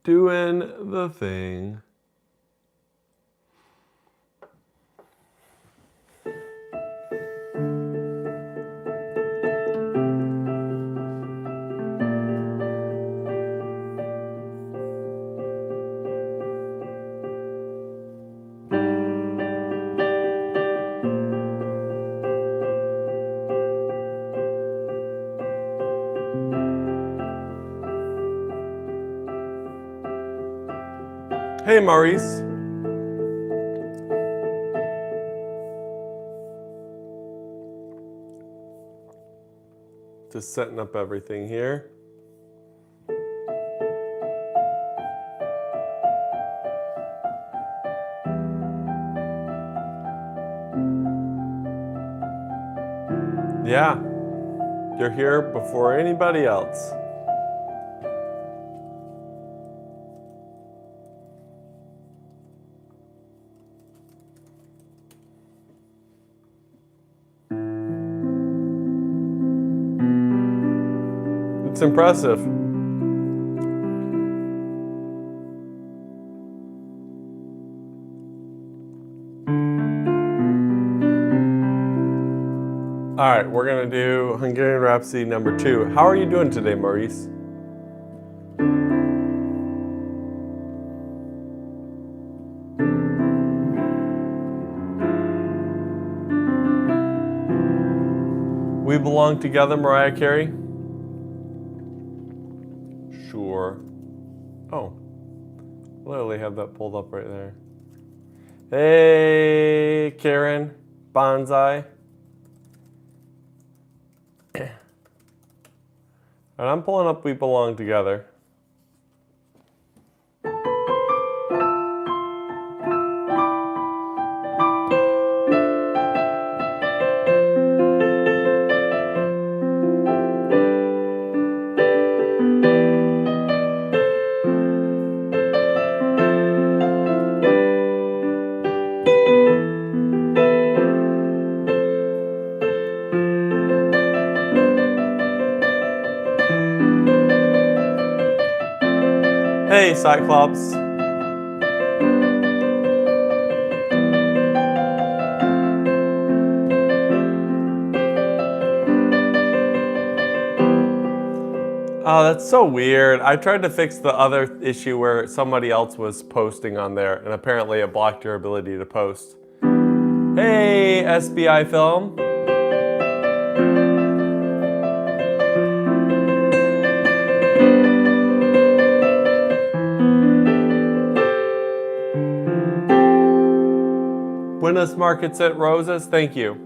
Doing the thing. Hey, Maurice. Just setting up everything here. Yeah, you're here before anybody else. It's impressive. All right, we're gonna do Hungarian Rhapsody number 2. How are you doing today, Maurice? We Belong Together, Mariah Carey? Sure. Oh, literally have that pulled up right there. Hey, Karen, Bonsai. And I'm pulling up We Belong Together. Hey, Cyclops. Oh, that's so weird. I tried to fix the other issue where somebody else was posting on there, and apparently it blocked your ability to post. Hey, SBI Film. Buenas Markets at Rosas, thank you.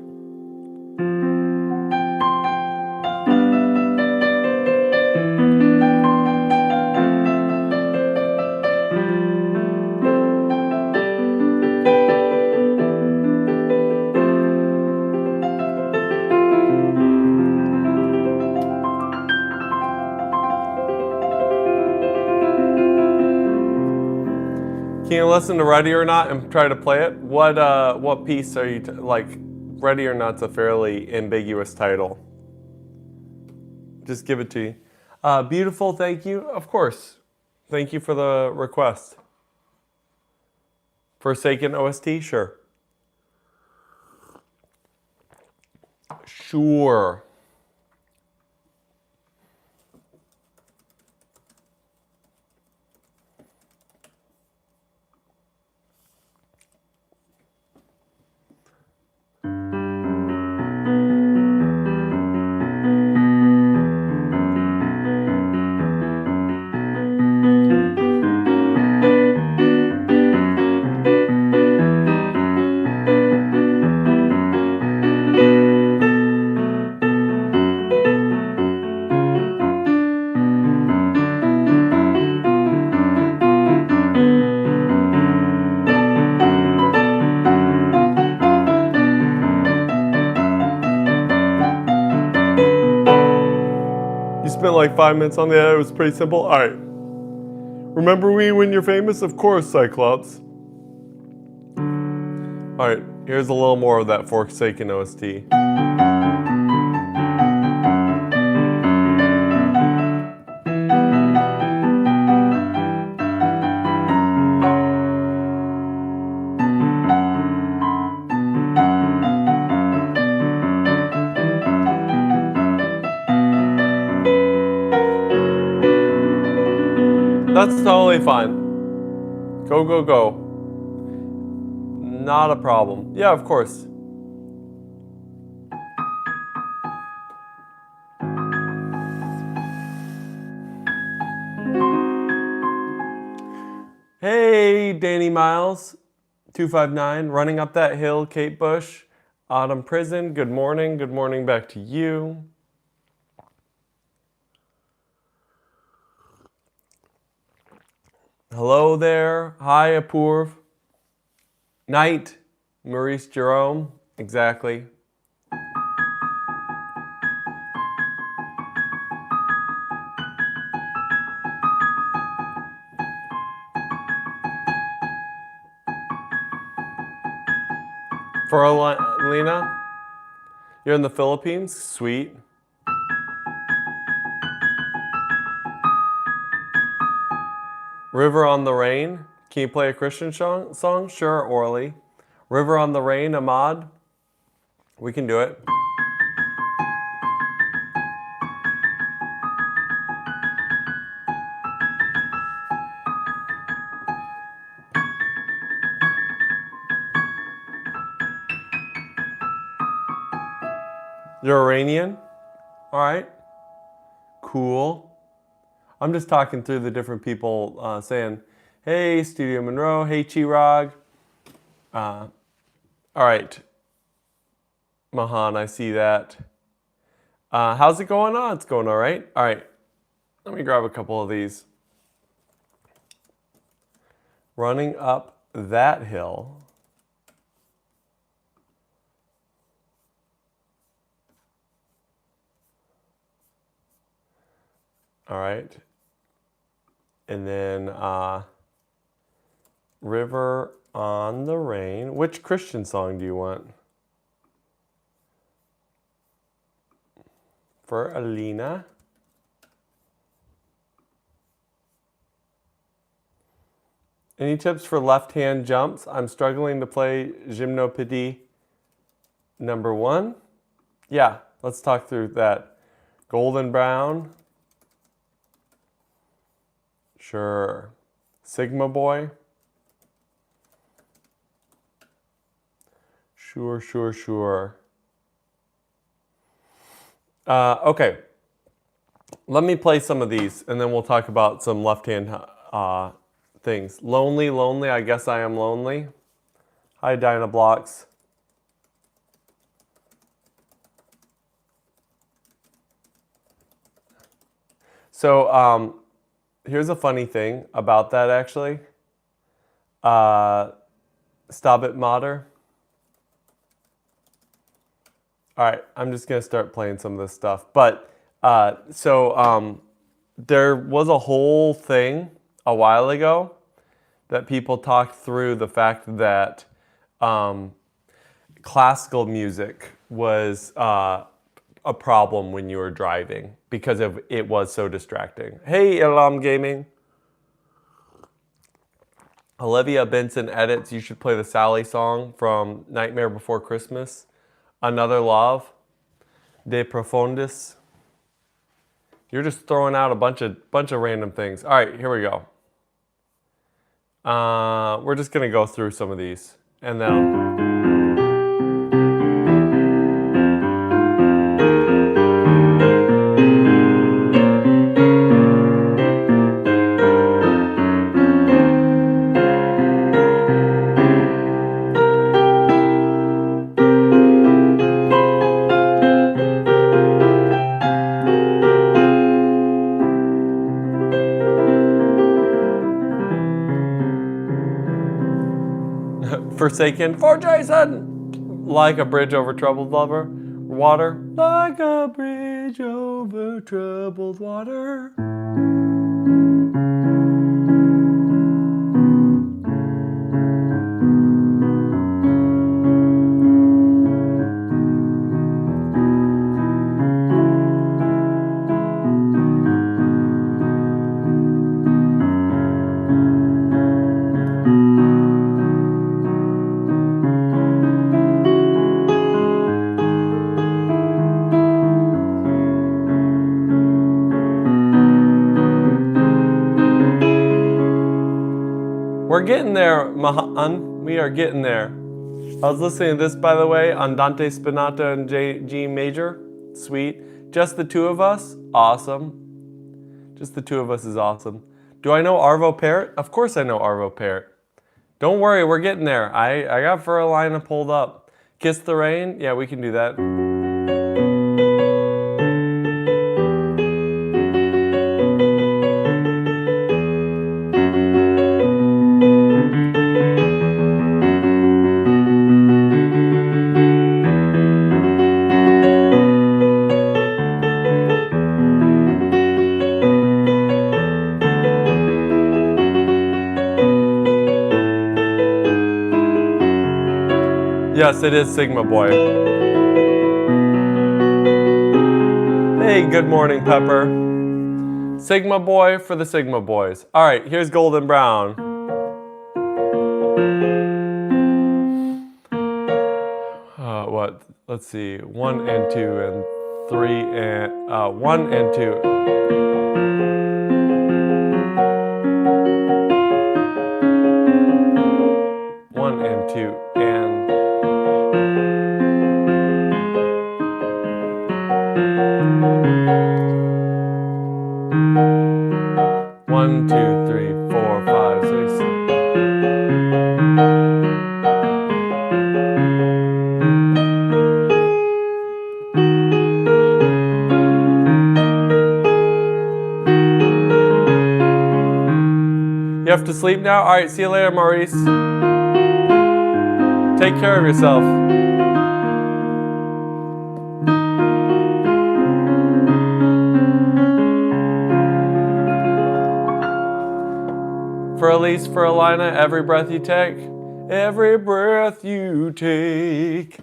Can you listen to Ready or Not and try to play it? What piece are you like? Ready or Not's a fairly ambiguous title. Just give it to you. Beautiful, thank you. Of course. Thank you for the request. Forsaken OST, sure. Sure. Spent like 5 minutes on that. It was pretty simple. All right. Remember me when you're famous? Of course, Cyclops. All right. Here's a little more of that Forsaken OST. That's totally fine. Go, go, go. Not a problem. Yeah, of course. Hey, Danny Miles, 259, running up that hill, Kate Bush, Autumn Prison, good morning back to you. Hello there, hi Apurv. Night, Maurice Jerome, exactly. For Lena, you're in the Philippines? Sweet. River on the Rain. Can you play a Christian song? Sure, Orly. River on the Rain, Ahmad. We can do it. You're Iranian? All right. Cool. I'm just talking through the different people saying, hey, Studio Monroe. Hey, Chirag. All right. Mahan, I see that. How's it going on? It's going all right. All right. Let me grab a couple of these. Running up that hill. All right. And then River on the Rain. Which Christian song do you want? For Alina. Any tips for left-hand jumps? I'm struggling to play Gymnopédie number 1. Yeah, let's talk through that. Golden Brown. Sure. Sigma Boy. Sure. Okay. Let me play some of these, and then we'll talk about some left-hand things. Lonely, I guess I am lonely. Hi, Dinah Blocks. So, here's a funny thing about that, actually. Stabat Mater. All right, I'm just going to start playing some of this stuff. But, there was a whole thing a while ago that people talked through the fact that classical music was a problem when you were driving because it was so distracting. Hey, Elam Gaming. Olivia Benson edits, you should play the Sally song from Nightmare Before Christmas. Another Love. De Profundis. You're just throwing out a bunch of random things. All right, here we go. We're just gonna go through some of these, and then. Forsaken for Jason, like a bridge over troubled water, like a bridge over troubled water. We're getting there, Mahan. We are getting there. I was listening to this, by the way, Andante Spinata and G major. Sweet. Just the two of us? Awesome. Just the two of us is awesome. Do I know Arvo Pärt? Of course I know Arvo Pärt. Don't worry, we're getting there. I got Furlina pulled up. Kiss the Rain? Yeah, we can do that. Yes, it is Sigma Boy. Hey, good morning, Pepper. Sigma Boy for the Sigma Boys. All right, here's Golden Brown. What? Let's see. 1 and 2 and 3 and 1 and 2. You have to sleep now? All right, see you later, Maurice. Take care of yourself. For Elise, for Alina, every breath you take, every breath you take.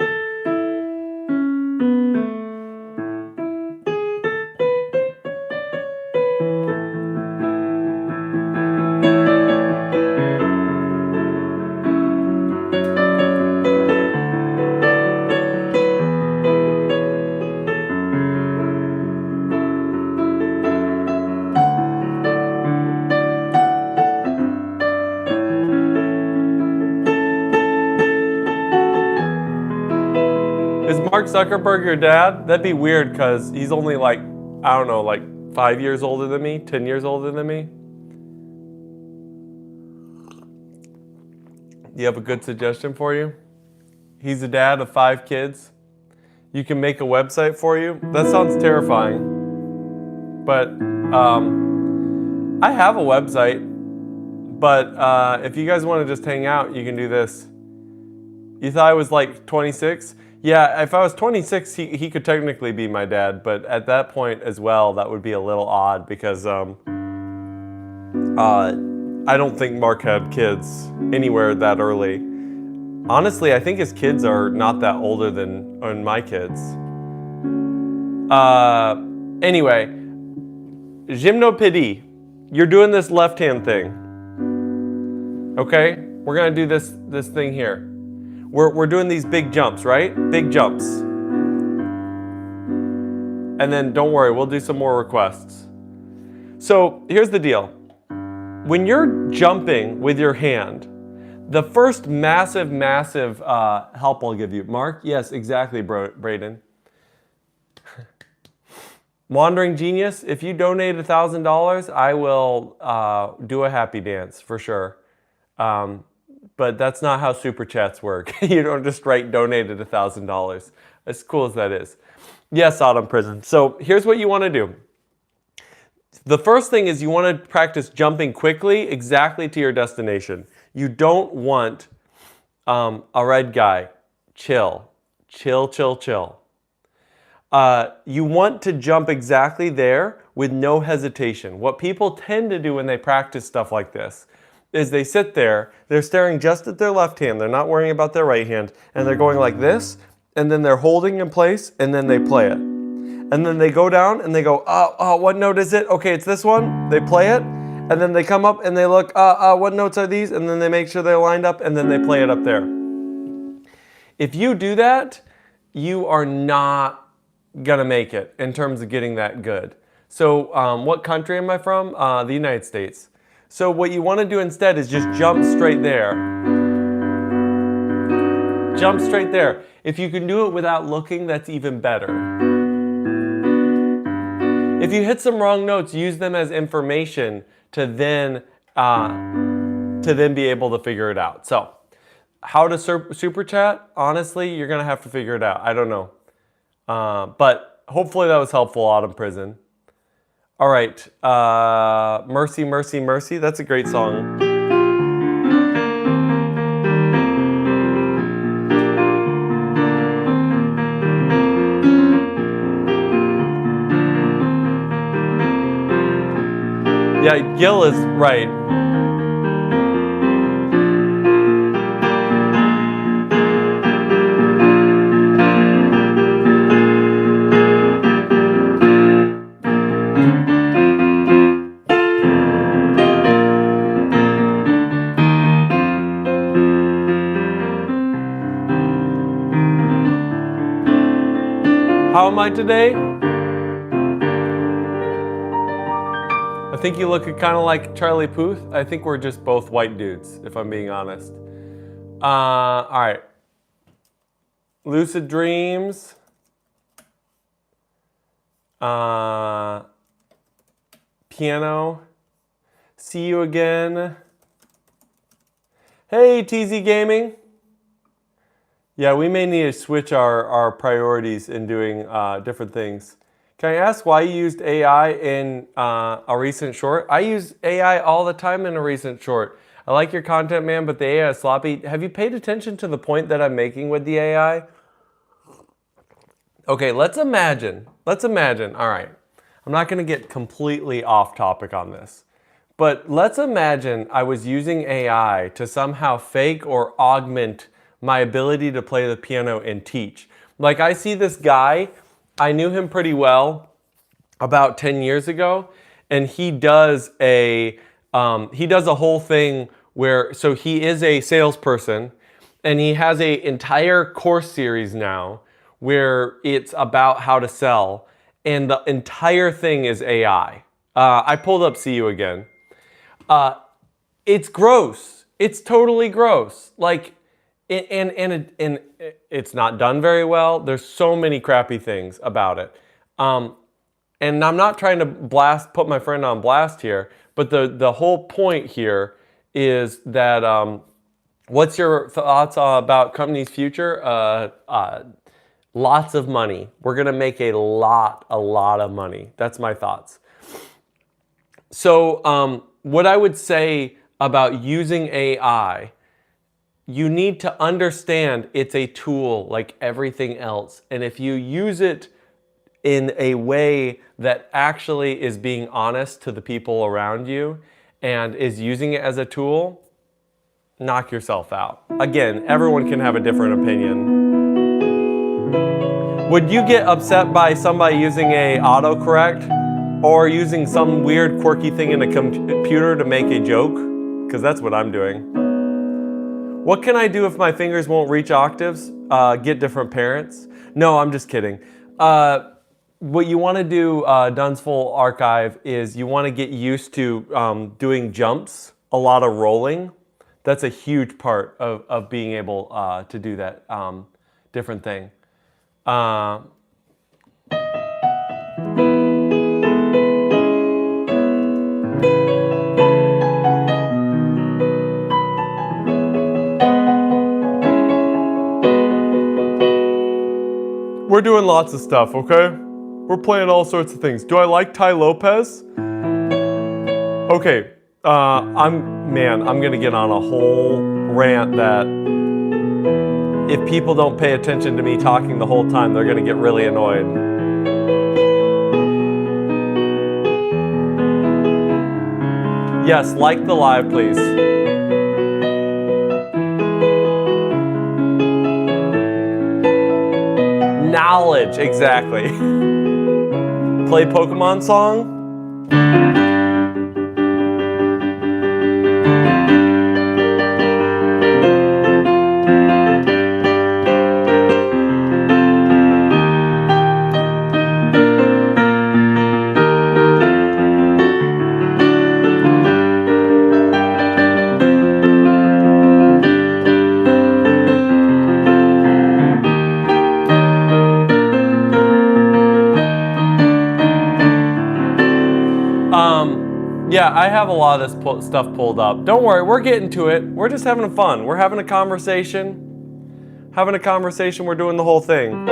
Is Mark Zuckerberg your dad? That'd be weird because he's only like, I don't know, like 5 years older than me, 10 years older than me. Do you have a good suggestion for you? He's a dad of 5 kids. You can make a website for you. That sounds terrifying. But I have a website. But if you guys want to just hang out, you can do this. You thought I was like 26? Yeah, if I was 26, he could technically be my dad, but at that point as well, that would be a little odd because I don't think Mark had kids anywhere that early. Honestly, I think his kids are not that older than my kids. Anyway, gymnopédie. You're doing this left-hand thing. Okay? We're gonna do this thing here. We're doing these big jumps, right? Big jumps. And then don't worry, we'll do some more requests. So here's the deal. When you're jumping with your hand, the first massive help I'll give you. Mark? Yes, exactly, Braden. Wandering Genius, if you donate $1,000, I will do a happy dance for sure. But that's not how super chats work. You don't just write donated $1,000. As cool as that is. Yes, Autumn Prison. So here's what you want to do. The first thing is you want to practice jumping quickly exactly to your destination. You don't want a red guy. Chill. Chill, chill, chill. You want to jump exactly there with no hesitation. What people tend to do when they practice stuff like this is they sit there, they're staring just at their left hand, they're not worrying about their right hand, and they're going like this, and then they're holding in place, and then they play it. And then they go down, and they go, what note is it? Okay, it's this one. They play it, and then they come up, and they look, what notes are these? And then they make sure they're lined up, and then they play it up there. If you do that, you are not gonna make it in terms of getting that good. So what country am I from? The United States. So what you want to do instead is just jump straight there. Jump straight there. If you can do it without looking, that's even better. If you hit some wrong notes, use them as information to then be able to figure it out. So, how to super chat? Honestly, you're gonna have to figure it out. I don't know, but hopefully that was helpful. Autumn Prison. All right, Mercy, Mercy, Mercy. That's a great song. Yeah, Gil is right. How am I today? I think you look kind of like Charlie Puth. I think we're just both white dudes, if I'm being honest. All right. Lucid dreams. Piano. See you again. Hey, TZ Gaming. Yeah, we may need to switch our priorities in doing different things. Can I ask why you used AI in a recent short? I use AI all the time in a recent short. I like your content, man, but the AI is sloppy. Have you paid attention to the point that I'm making with the AI? Okay, let's imagine, all right. I'm not gonna get completely off topic on this, but let's imagine I was using AI to somehow fake or augment my ability to play the piano and teach. Like I see this guy, I knew him pretty well about 10 years ago, and he does a whole thing where, so he is a salesperson, and he has an entire course series now where it's about how to sell, and the entire thing is AI. I pulled up See You Again. It's gross. It's totally gross. Like, and it's not done very well. There's so many crappy things about it. And I'm not trying to put my friend on blast here, but the whole point here is that what's your thoughts about company's future? Lots of money. We're gonna make a lot of money. That's my thoughts. So what I would say about using AI, you need to understand it's a tool like everything else. And if you use it in a way that actually is being honest to the people around you and is using it as a tool, knock yourself out. Again, everyone can have a different opinion. Would you get upset by somebody using a autocorrect or using some weird quirky thing in a computer to make a joke? Because that's what I'm doing. What can I do if my fingers won't reach octaves? Get different parents? No, I'm just kidding. What you want to do, Dunsfull Archive, is you want to get used to doing jumps, a lot of rolling. That's a huge part of being able to do that different thing. We're doing lots of stuff, okay? We're playing all sorts of things. Do I like Ty Lopez? Okay, I'm gonna get on a whole rant that if people don't pay attention to me talking the whole time, they're gonna get really annoyed. Yes, like the live, please. Knowledge, exactly. Play Pokemon song? Yeah, I have a lot of this stuff pulled up. Don't worry, we're getting to it. We're just having fun. We're having a conversation. We're doing the whole thing.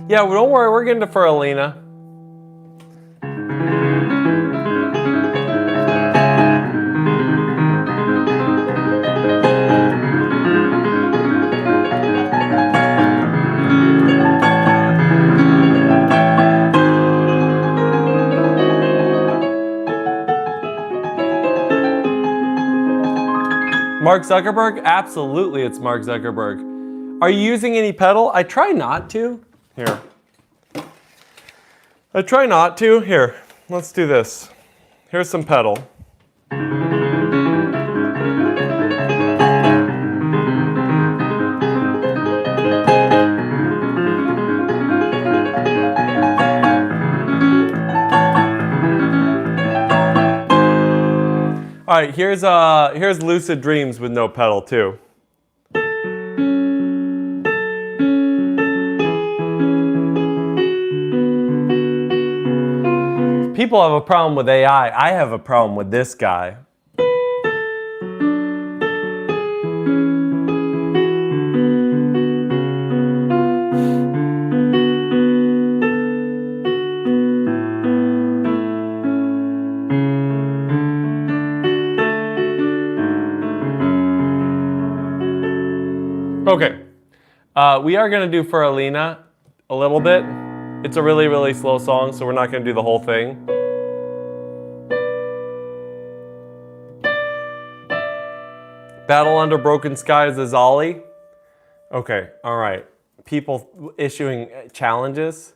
Yeah, well, don't worry, we're getting to Feralina. Mark Zuckerberg? Absolutely, it's Mark Zuckerberg. Are you using any pedal? I try not to. Here. I try not to. Here, let's do this. Here's some pedal. All right, here's Lucid Dreams with no pedal too. People have a problem with AI. I have a problem with this guy. Okay, we are going to do Feralina a little bit. It's a really, really slow song, so we're not going to do the whole thing. Battle Under Broken Skies is Ollie. Okay, all right. People issuing challenges.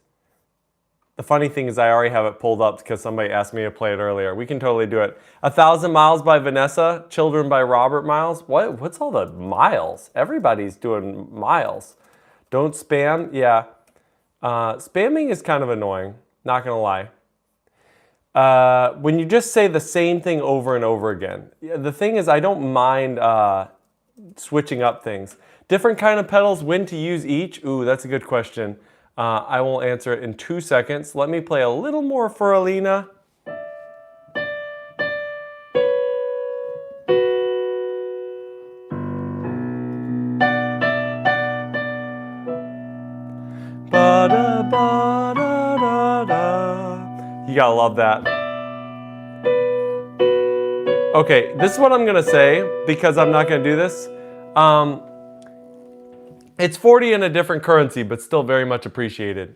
The funny thing is I already have it pulled up because somebody asked me to play it earlier. We can totally do it. 1,000 Miles by Vanessa, Children by Robert Miles. What's all the miles? Everybody's doing miles. Don't spam, yeah. Spamming is kind of annoying, not gonna lie. When you just say the same thing over and over again. The thing is I don't mind switching up things. Different kind of pedals, when to use each? Ooh, that's a good question. I will answer it in 2 seconds. Let me play a little more Feralina. You gotta love that. Okay, this is what I'm gonna say because I'm not gonna do this. It's 40 in a different currency, but still very much appreciated.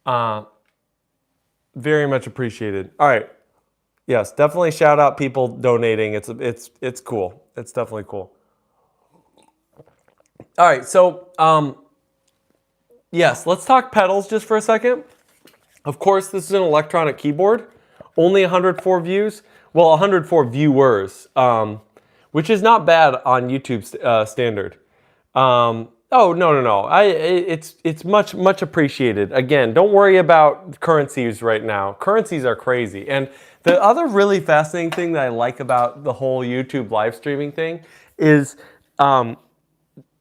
Very much appreciated. All right. Yes, definitely shout out people donating. It's cool. It's definitely cool. All right, so yes, let's talk pedals just for a second. Of course, this is an electronic keyboard. Only 104 views. Well, 104 viewers, which is not bad on YouTube standard. Oh, no. It's much appreciated. Again, don't worry about currencies right now. Currencies are crazy. And the other really fascinating thing that I like about the whole YouTube live streaming thing is,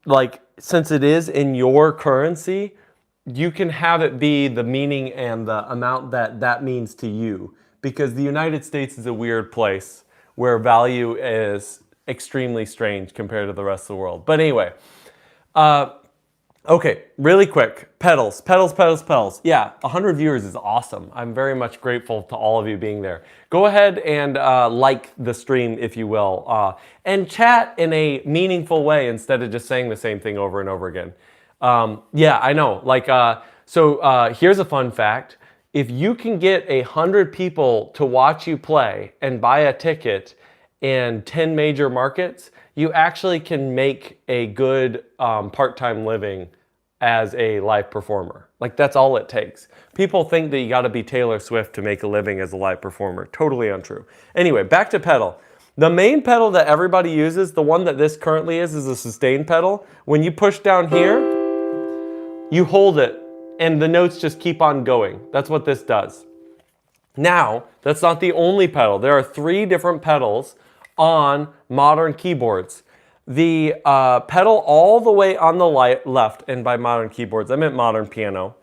like, since it is in your currency, you can have it be the meaning and the amount that means to you. Because the United States is a weird place where value is extremely strange compared to the rest of the world. But anyway, Okay, really quick. Pedals, pedals, pedals, pedals. Yeah, 100 viewers is awesome. I'm very much grateful to all of you being there. Go ahead and like the stream, if you will, and chat in a meaningful way instead of just saying the same thing over and over again. Yeah, I know. Here's a fun fact. If you can get 100 people to watch you play and buy a ticket in 10 major markets, you actually can make a good part-time living as a live performer. Like, that's all it takes. People think that you gotta be Taylor Swift to make a living as a live performer. Totally untrue. Anyway, back to pedal. The main pedal that everybody uses, the one that this currently is a sustain pedal. When you push down here, you hold it and the notes just keep on going. That's what this does. Now, that's not the only pedal. There are 3 different pedals on modern keyboards. The pedal all the way on the left, and by modern keyboards, I meant modern piano.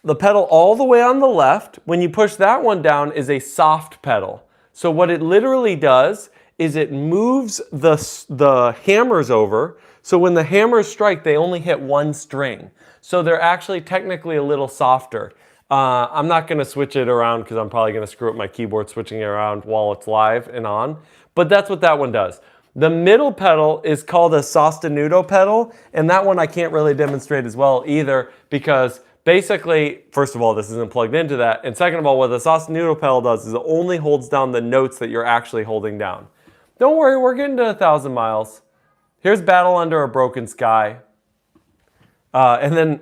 The pedal all the way on the left, when you push that one down, is a soft pedal. So what it literally does is it moves the hammers over, so when the hammers strike, they only hit one string. So they're actually technically a little softer. I'm not gonna switch it around because I'm probably gonna screw up my keyboard switching it around while it's live and on, but that's what that one does. The middle pedal is called a sostenuto pedal, and that one I can't really demonstrate as well either because basically, first of all, this isn't plugged into that, and second of all, what the sostenuto pedal does is it only holds down the notes that you're actually holding down. Don't worry, we're getting to 1,000 miles. Here's Battle Under a Broken Sky. And then,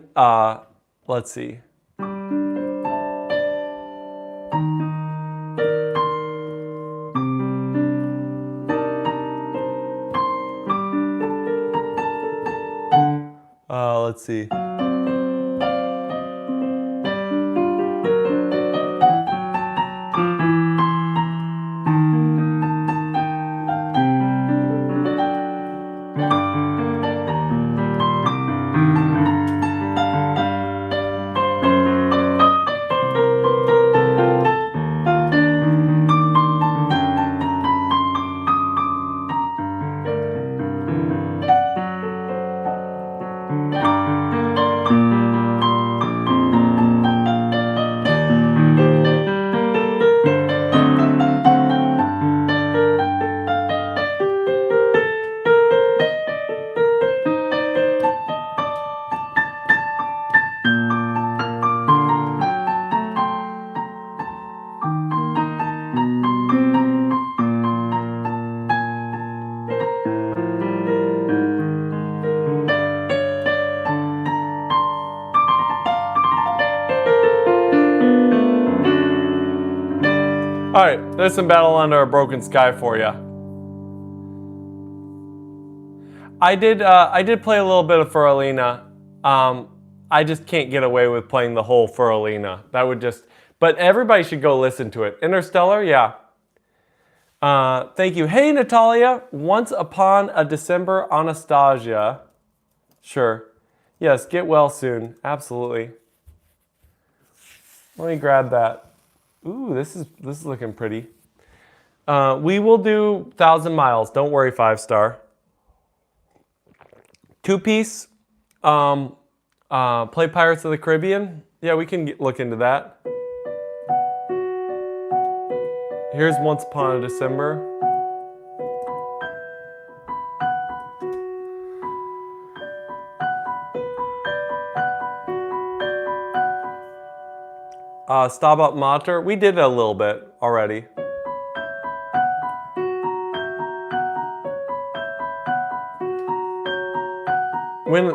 let's see. Let's see. All right, there's some Battle Under a Broken Sky for you. I did play a little bit of Furalina. I just can't get away with playing the whole Furalina. That would just, but everybody should go listen to it. Interstellar, yeah. Thank you. Hey, Natalia. Once upon a December Anastasia. Sure. Yes, get well soon. Absolutely. Let me grab that. Ooh, this is looking pretty. We will do 1,000 miles. Don't worry, 5-star. 2-piece. Play Pirates of the Caribbean. Yeah, we can look into that. Here's Once Upon a December. Stabat Mater, we did it a little bit already. When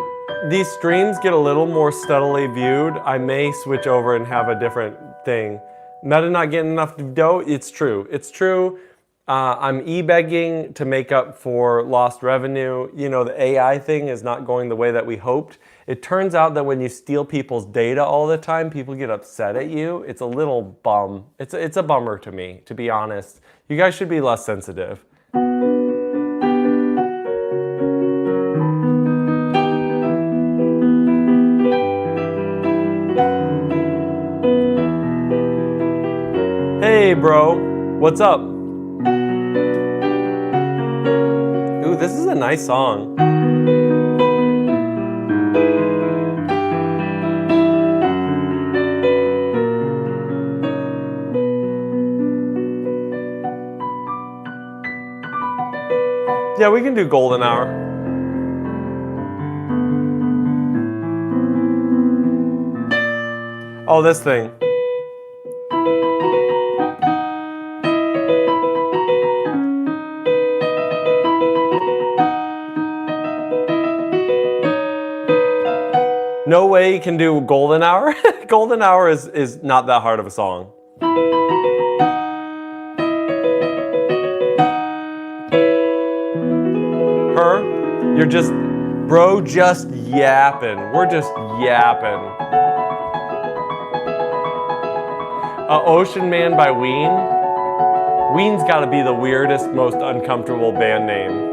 these streams get a little more steadily viewed, I may switch over and have a different thing. Meta not getting enough dough, it's true. It's true. I'm e-begging to make up for lost revenue. You know, the AI thing is not going the way that we hoped. It turns out that when you steal people's data all the time, people get upset at you. It's a little bum. It's a bummer to me, to be honest. You guys should be less sensitive. Hey, bro. What's up? Ooh, this is a nice song. Yeah, we can do golden hour. Oh, this thing. No way you can do golden hour. Golden hour is not that hard of a song. Her, you're just, bro, just yapping. We're just yapping. Ocean Man by Ween. Ween's got to be the weirdest, most uncomfortable band name.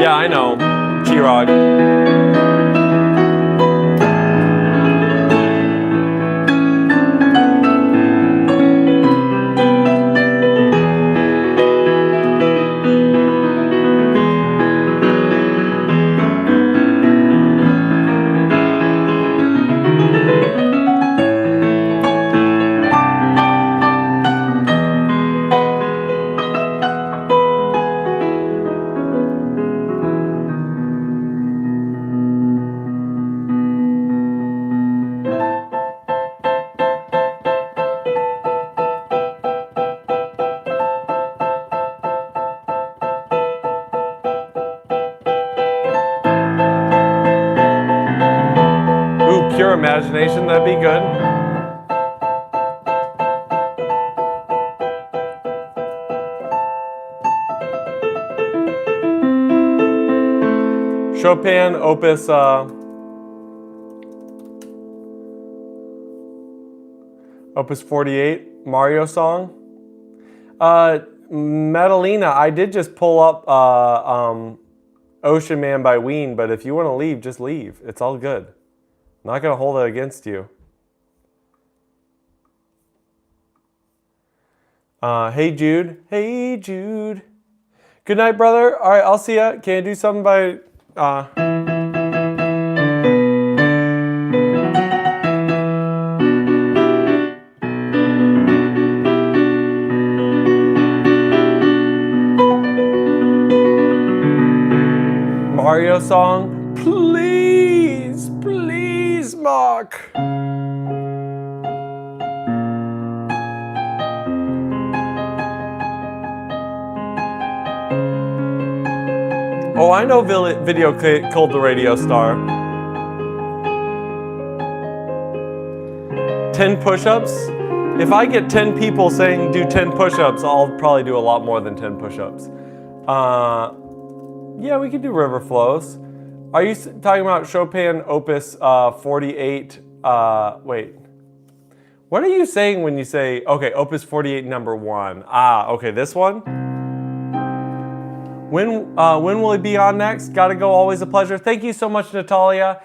Yeah, I know. Chirag. Pure Imagination, that'd be good. Chopin, Opus 48, Mario song. Madalena, I did just pull up Ocean Man by Ween, but if you want to leave, just leave. It's all good. I'm not going to hold it against you. Hey Jude. Hey Jude. Good night, brother. All right, I'll see ya. Can I do something by... Mario song? Please, please, Mark. Oh, I know video killed the radio star. 10 push-ups? If I get 10 people saying do 10 push-ups, I'll probably do a lot more than 10 push-ups. Yeah, we could do river flows. Are you talking about Chopin Opus 48? Wait. What are you saying when you say, okay, Opus 48 number 1? Ah, okay, this one? When will it be on next? Gotta go, always a pleasure. Thank you so much, Natalia.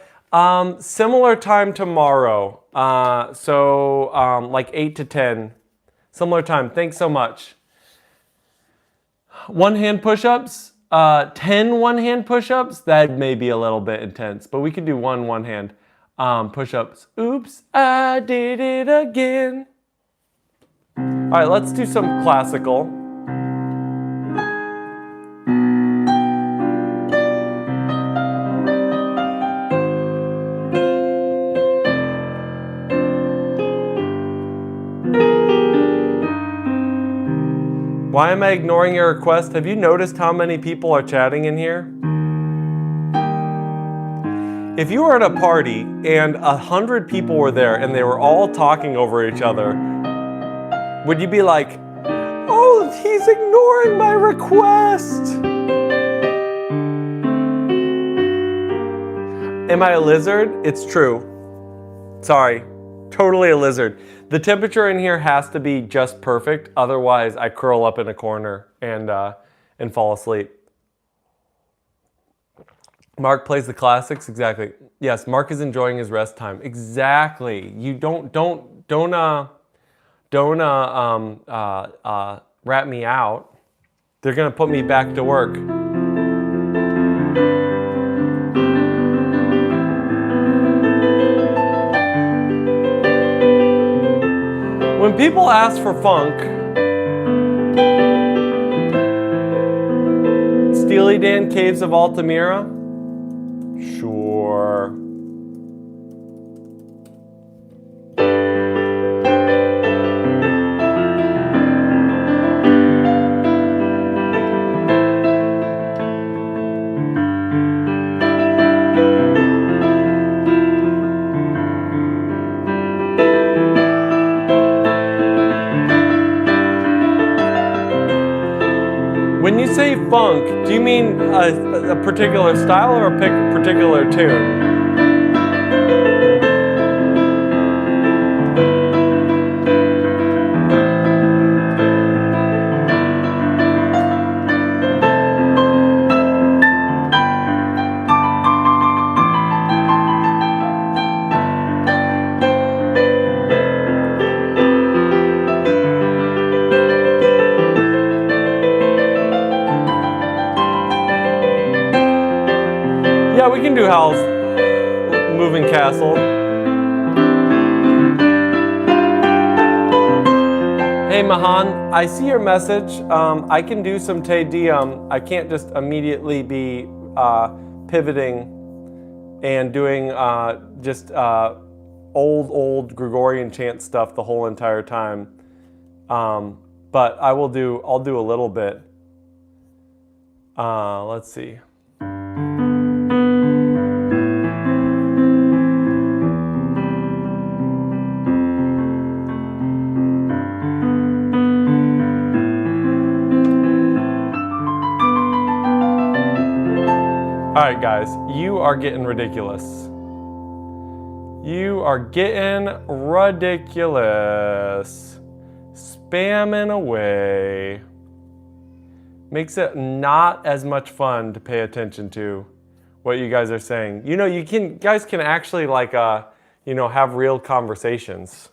Similar time tomorrow. Like 8 to 10. Similar time, thanks so much. One-hand push-ups, 10 one-hand push-ups, that may be a little bit intense, but we could do one-hand push-ups. Oops, I did it again. All right, let's do some classical. Why am I ignoring your request? Have you noticed how many people are chatting in here? If you were at a party and 100 people were there and they were all talking over each other, would you be like, oh, he's ignoring my request? Am I a lizard? It's true. Sorry, totally a lizard. The temperature in here has to be just perfect, otherwise I curl up in a corner and fall asleep. Mark plays the classics, exactly. Yes, Mark is enjoying his rest time. Exactly. You don't rat me out. They're gonna put me back to work. When people ask for funk, Steely Dan Caves of Altamira? Sure. When you say funk, do you mean a particular style or a particular tune? Yeah, we can do Hal's Moving Castle. Hey Mahan, I see your message. I can do some Te Deum. I can't just immediately be pivoting and doing just old Gregorian chant stuff the whole entire time. But I'll do a little bit. Let's see. All right, guys, you are getting ridiculous. You are getting ridiculous. Spamming away. Makes it not as much fun to pay attention to what you guys are saying. You know, guys can actually like, have real conversations.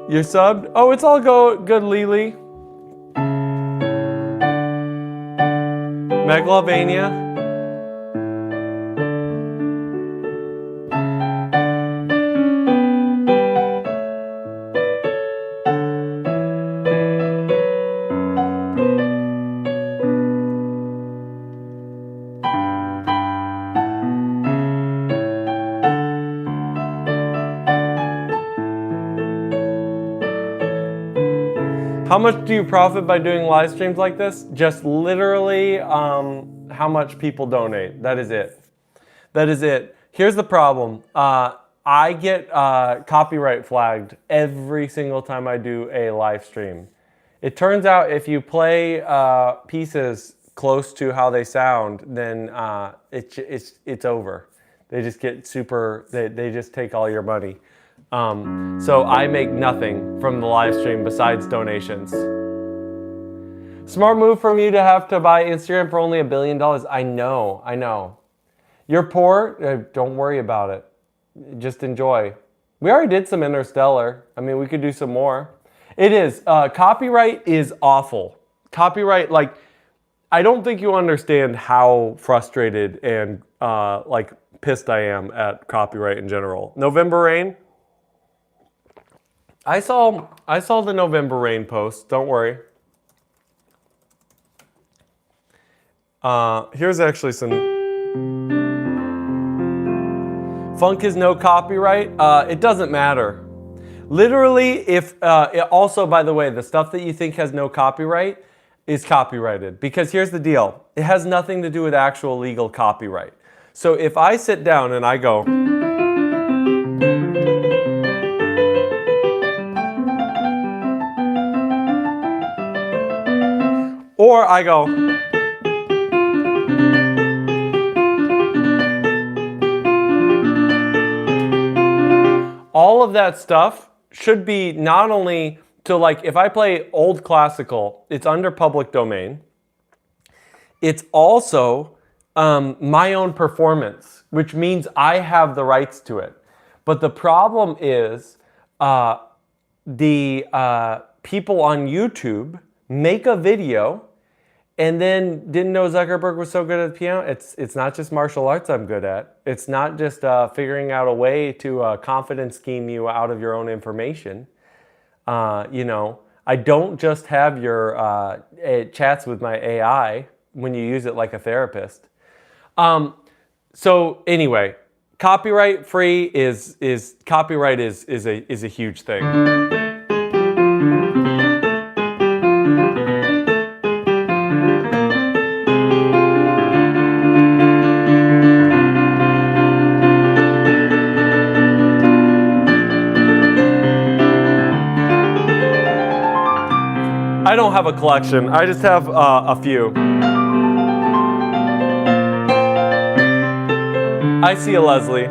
You're subbed? Oh, it's all good, Lily. Megalovania. How much do you profit by doing live streams like this? Just literally how much people donate. That is it. That is it. Here's the problem. I get copyright flagged every single time I do a live stream. It turns out if you play pieces close to how they sound, then it's over. They just get super, they just take all your money. So I make nothing from the live stream besides donations. Smart move from you to have to buy Instagram for only $1 billion. I know. You're poor, don't worry about it. Just enjoy. We already did some Interstellar. I mean, we could do some more. It is, copyright is awful. Copyright, like, I don't think you understand how frustrated and pissed I am at copyright in general. November Rain. I saw the November Rain post. Don't worry. Here's actually some. Funk is no copyright. It doesn't matter. Literally, if also, by the way, the stuff that you think has no copyright is copyrighted. Because here's the deal. It has nothing to do with actual legal copyright. So if I sit down and I go. Or I go. all of that stuff should be not only to like, if I play old classical, it's under public domain. It's also my own performance, which means I have the rights to it. But the problem is the people on YouTube make a video and then didn't know Zuckerberg was so good at the piano. It's not just martial arts I'm good at. It's not just figuring out a way to confidence scheme you out of your own information. You know, I don't just have your chats with my AI when you use it like a therapist. So anyway, copyright free is a huge thing. I don't have a collection. I just have a few. I see a Leslie.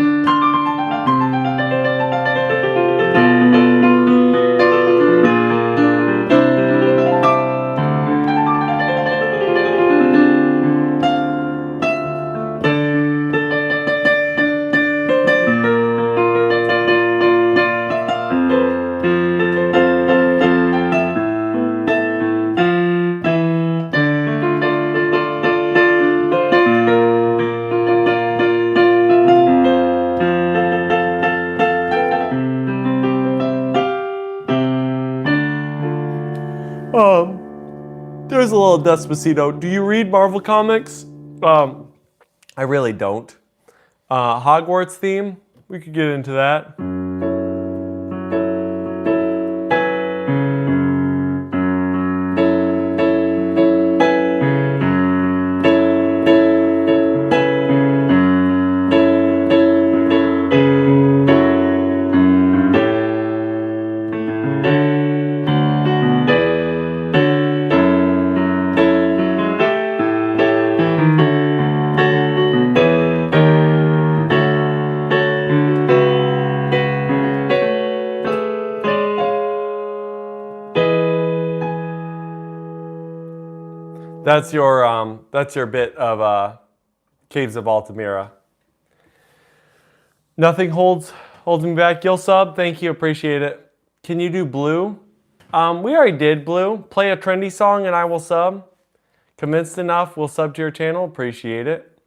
There's a little Despacito. Do you read Marvel comics? I really don't. Hogwarts theme? We could get into that. That's your bit of Caves of Altamira. Nothing holds me back. Gil sub, thank you, appreciate it. Can you do blue? We already did blue. Play a trendy song and I will sub. Convinced enough, we'll sub to your channel. Appreciate it.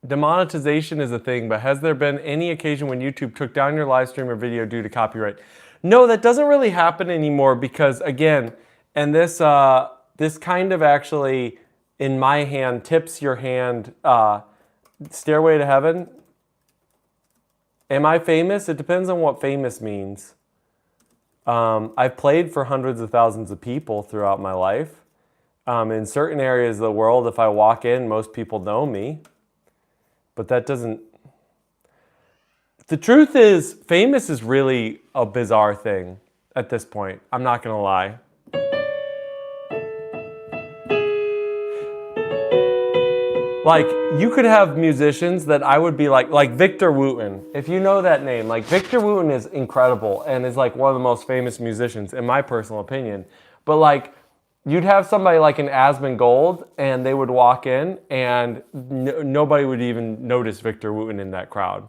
Demonetization is a thing, but has there been any occasion when YouTube took down your live stream or video due to copyright? No, that doesn't really happen anymore because, again, and this kind of actually, in my hand, tips your hand. Stairway to Heaven. Am I famous? It depends on what famous means. I've played for hundreds of thousands of people throughout my life. In certain areas of the world, if I walk in, most people know me. But that doesn't... The truth is, famous is really a bizarre thing at this point. I'm not going to lie. Like, you could have musicians that I would be like Victor Wooten. If you know that name, like Victor Wooten is incredible and is like one of the most famous musicians in my personal opinion. But like, you'd have somebody like an Asmongold and they would walk in and nobody would even notice Victor Wooten in that crowd.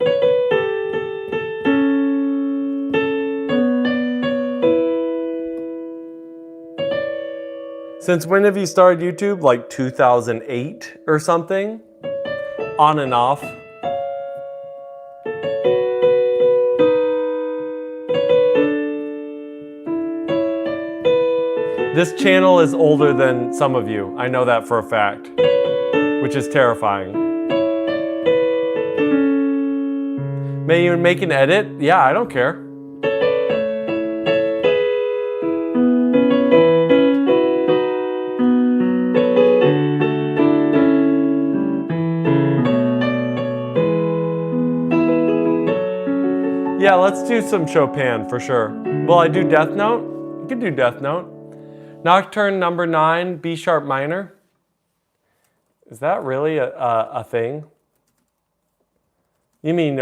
Since when have you started YouTube? Like 2008 or something? On and off. This channel is older than some of you. I know that for a fact, which is terrifying. May you make an edit? Yeah, I don't care. Yeah, let's do some Chopin for sure. Will I do Death Note? You can do Death Note. Nocturne number 9, B sharp minor. Is that really a thing? You mean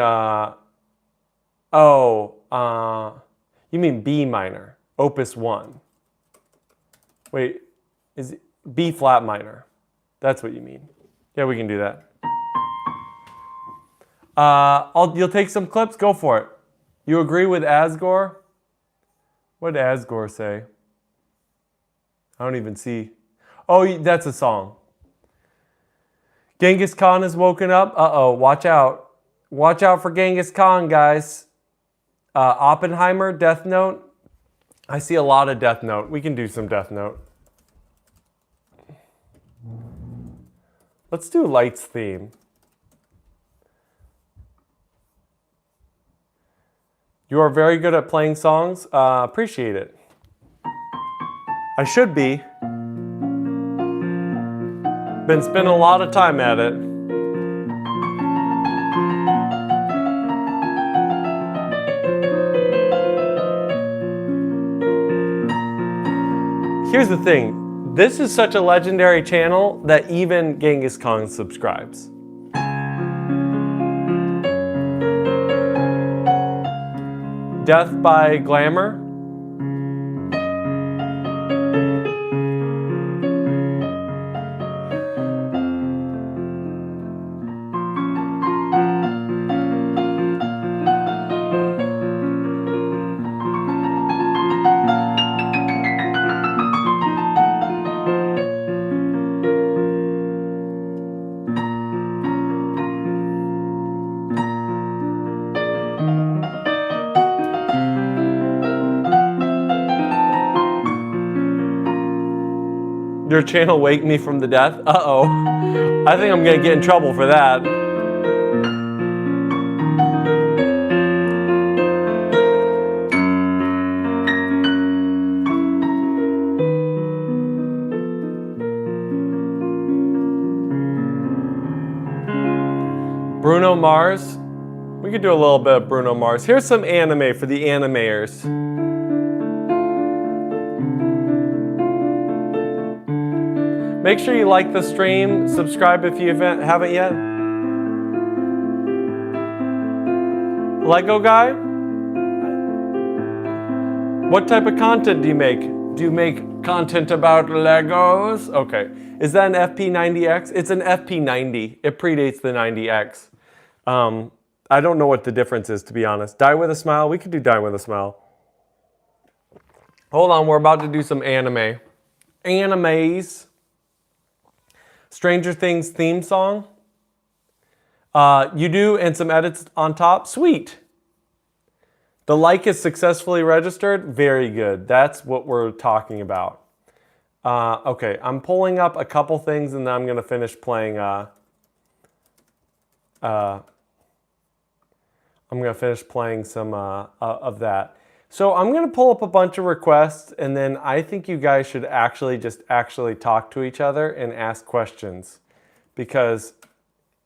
Oh, you mean B minor, Opus 1. Wait, is it B flat minor? That's what you mean. Yeah, we can do that. You'll take some clips? Go for it. You agree with Asgore? What did Asgore say? I don't even see. Oh, that's a song. Genghis Khan has woken up. Uh-oh, watch out. Watch out for Genghis Khan, guys. Oppenheimer, Death Note. I see a lot of Death Note. We can do some Death Note. Let's do Light's theme. You are very good at playing songs. Appreciate it. I should be. Been spending a lot of time at it. Here's the thing. This is such a legendary channel that even Genghis Khan subscribes. Death by Glamour. Your channel wake me from the death? Uh-oh. I think I'm gonna get in trouble for that. Bruno Mars. We could do a little bit of Bruno Mars. Here's some anime for the animators. Make sure you like the stream, subscribe if you haven't yet. Lego guy? What type of content do you make? Do you make content about Legos? Okay. Is that an FP90X? It's an FP90. It predates the 90X. I don't know what the difference is, to be honest. Die with a Smile? We could do Die with a Smile. Hold on, we're about to do some anime. Animes. Stranger Things theme song. You do, and some edits on top. Sweet. The like is successfully registered. Very good. That's what we're talking about. Okay, I'm pulling up a couple things and then I'm going to finish playing. I'm going to finish playing some of that. So I'm going to pull up a bunch of requests, and then I think you guys should actually talk to each other and ask questions. Because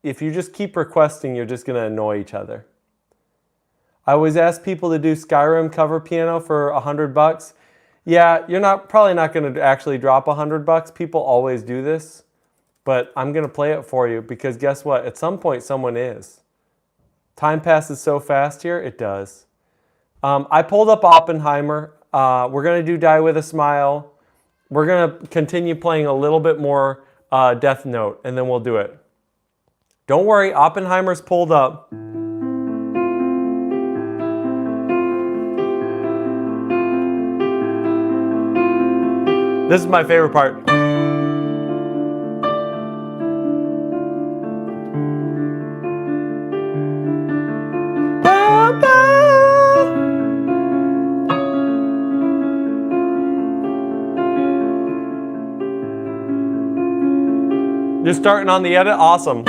if you just keep requesting, you're just going to annoy each other. I always ask people to do Skyrim cover piano for $100. Yeah, you're probably not going to actually drop $100. People always do this. But I'm going to play it for you because guess what? At some point, someone is. Time passes so fast here, it does. I pulled up Oppenheimer. We're going to do Die with a Smile. We're going to continue playing a little bit more Death Note, and then we'll do it. Don't worry, Oppenheimer's pulled up. This is my favorite part. You're starting on the edit? Awesome.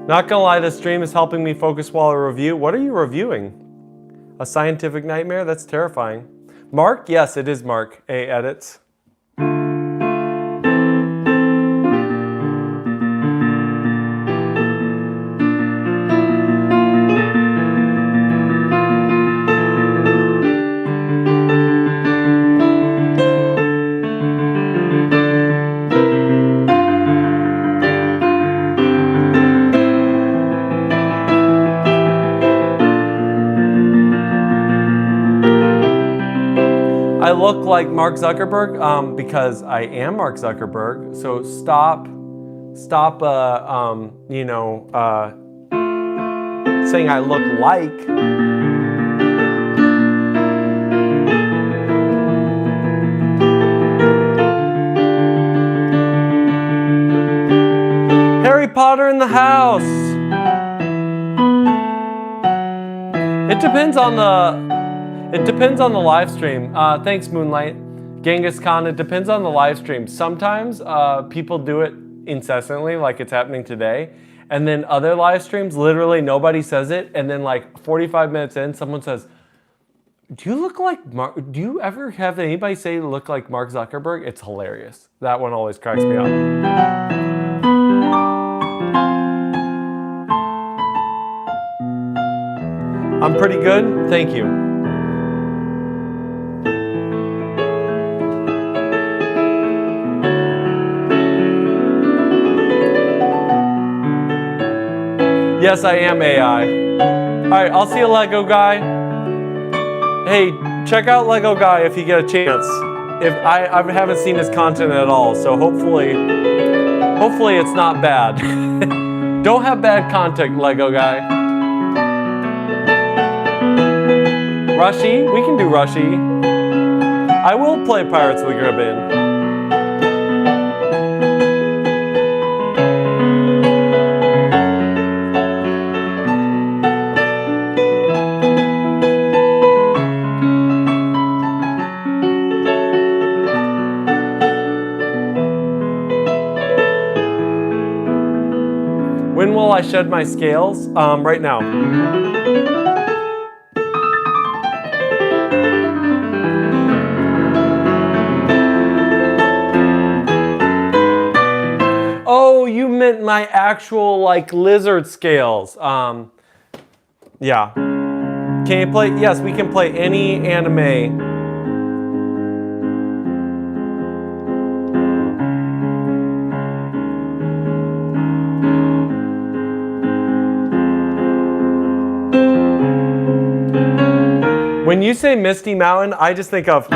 Not gonna lie, this stream is helping me focus while I review. What are you reviewing? A scientific nightmare? That's terrifying. Mark? Yes, it is Mark. A edits. I look like Mark Zuckerberg because I am Mark Zuckerberg. So stop, you know, saying I look like. Harry Potter in the house. It depends on the live stream. Thanks, Moonlight. Genghis Khan, it depends on the live stream. Sometimes people do it incessantly, like it's happening today. And then other live streams, literally nobody says it. And then like 45 minutes in, someone says, do you look like do you ever have anybody say you look like Mark Zuckerberg? It's hilarious. That one always cracks me up. I'm pretty good, thank you. Yes, I am AI. All right, I'll see you, Lego guy. Hey, check out Lego guy if you get a chance. If I haven't seen his content at all, so hopefully it's not bad. Don't have bad content, Lego guy. Rushy, we can do Rushy. I will play Pirates of the Caribbean. When will I shed my scales? Right now. Oh, you meant my actual like lizard scales. Yeah. Can you play? Yes, we can play any anime. When you say Misty Mountain, I just think of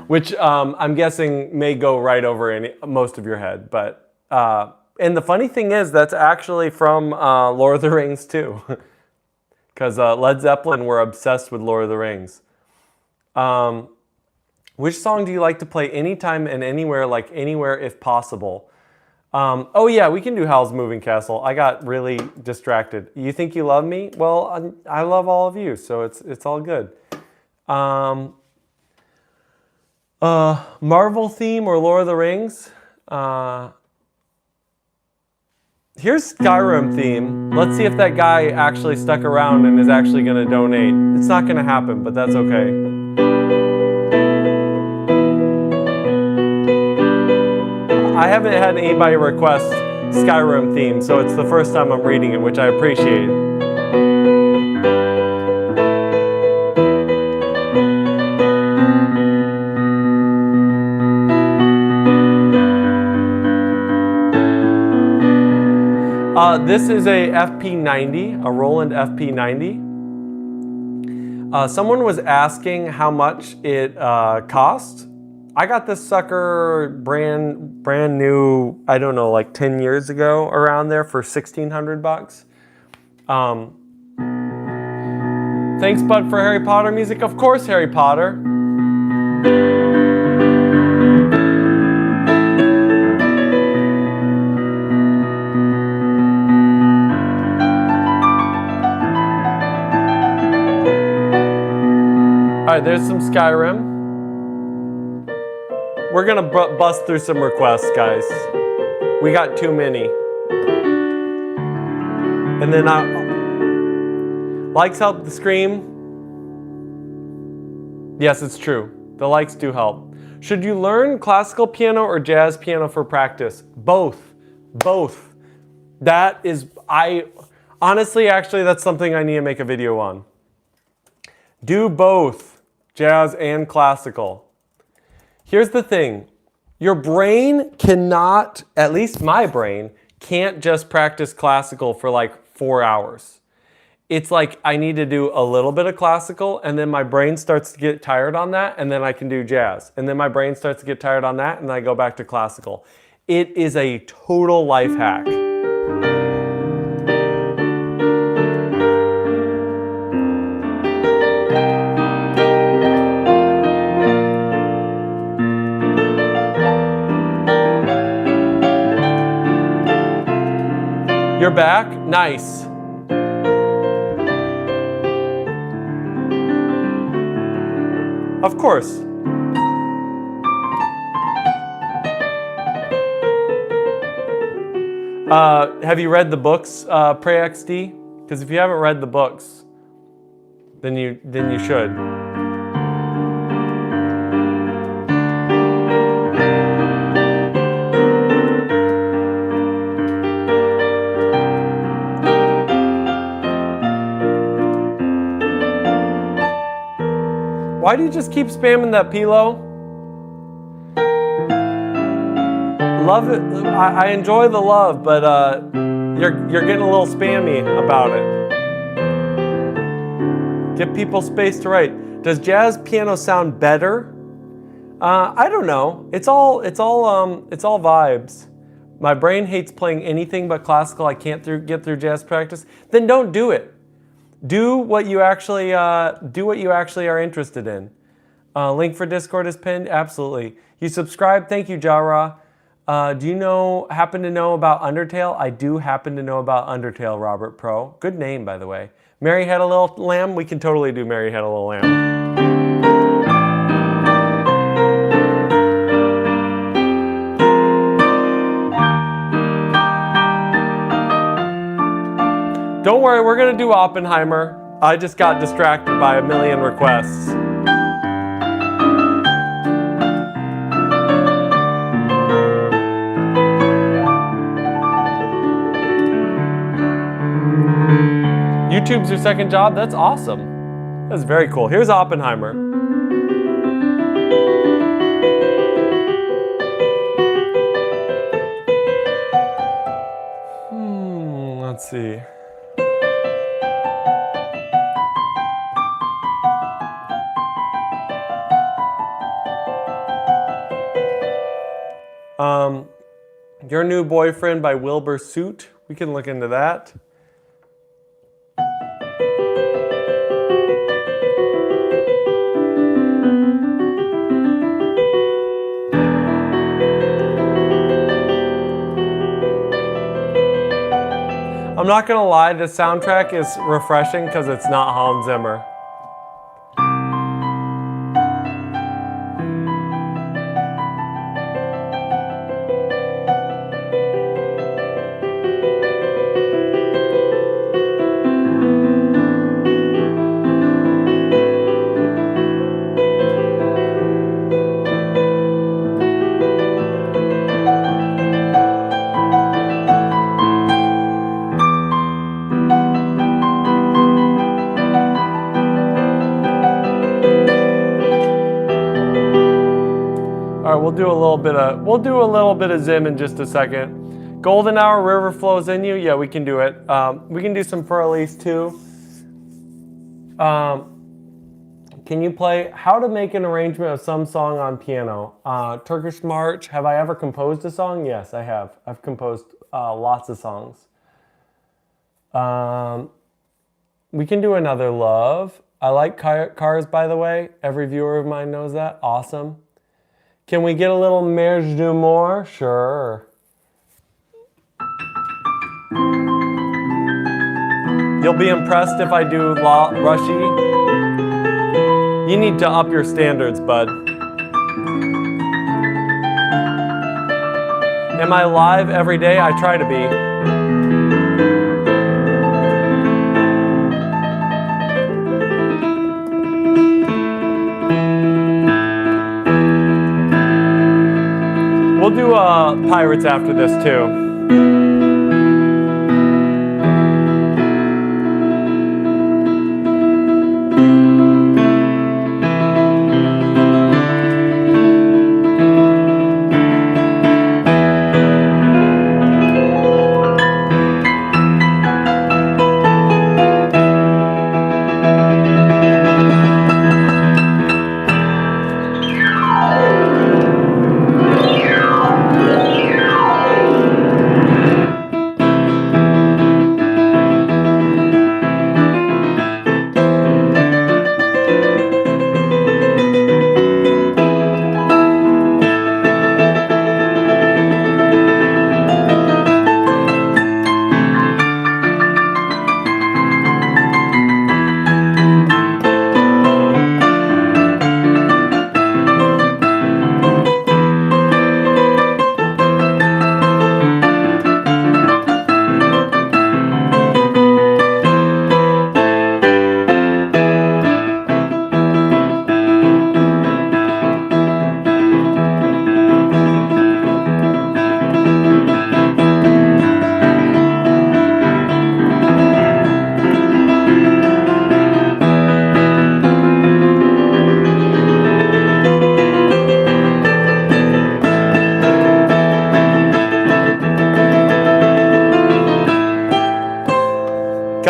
which I'm guessing may go right over most of your head. But and the funny thing is, that's actually from Lord of the Rings too. Because Led Zeppelin were obsessed with Lord of the Rings. Which song do you like to play anytime and anywhere, like anywhere if possible? Oh yeah, we can do Howl's Moving Castle. I got really distracted. You think you love me? Well, I love all of you, so it's all good. Marvel theme or Lord of the Rings? Here's Skyrim theme. Let's see if that guy actually stuck around and is actually going to donate. It's not going to happen, but that's okay. I haven't had anybody request Skyrim theme, so it's the first time I'm reading it, which I appreciate. This is a FP90, a Roland FP90. Someone was asking how much it cost. I got this sucker brand new, I don't know, like 10 years ago, around there for $1,600. Thanks, Bud, for Harry Potter music. Of course, Harry Potter. All right, there's some Skyrim. We're gonna bust through some requests, guys. We got too many. And then likes help the stream. Yes, it's true. The likes do help. Should you learn classical piano or jazz piano for practice? Both. Both. That is, honestly, actually, that's something I need to make a video on. Do both, jazz and classical. Here's the thing. Your brain cannot, at least my brain, can't just practice classical for like 4 hours. It's like I need to do a little bit of classical, and then my brain starts to get tired on that, and then I can do jazz. And then my brain starts to get tired on that, and I go back to classical. It is a total life hack. You're back? Nice. Of course. Have you read the books, Pray XD? Because if you haven't read the books, then you should. Why do you just keep spamming that Pilo? Love it. I enjoy the love, but you're getting a little spammy about it. Give people space to write. Does jazz piano sound better? I don't know. It's all vibes. My brain hates playing anything but classical. I can't get through jazz practice. Then don't do it. Do what you actually are interested in. Link for Discord is pinned. Absolutely. You subscribe. Thank you, Jara. Do you happen to know about Undertale? I do happen to know about Undertale, Robert Pro. Good name, by the way. Mary Had a Little Lamb. We can totally do Mary Had a Little Lamb. Don't worry, we're gonna do Oppenheimer. I just got distracted by a million requests. YouTube's your second job? That's awesome. That's very cool. Here's Oppenheimer. Let's see. Your New Boyfriend by Wilbur Soot. We can look into that. I'm not gonna lie, the soundtrack is refreshing because it's not Hans Zimmer. We'll do a little bit of Zim in just a second. Golden Hour, River Flows in You. Yeah, we can do it. We can do some Furley's too. Can you play How to Make an Arrangement of Some Song on Piano? Turkish March. Have I ever composed a song? Yes, I have. I've composed lots of songs. We can do Another Love. I like Cars, by the way. Every viewer of mine knows that. Awesome. Can we get a little Merge du More? Sure. You'll be impressed if I do Rushy. You need to up your standards, bud. Am I live every day? I try to be. We'll do Pirates after this too.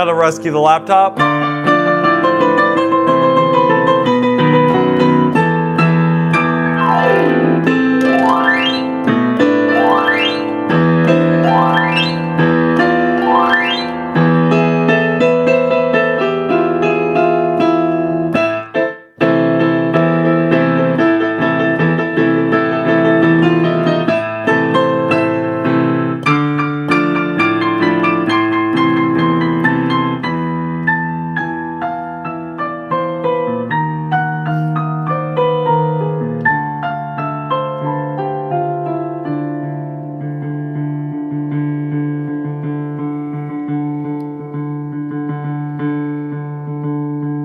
gotta rescue the laptop.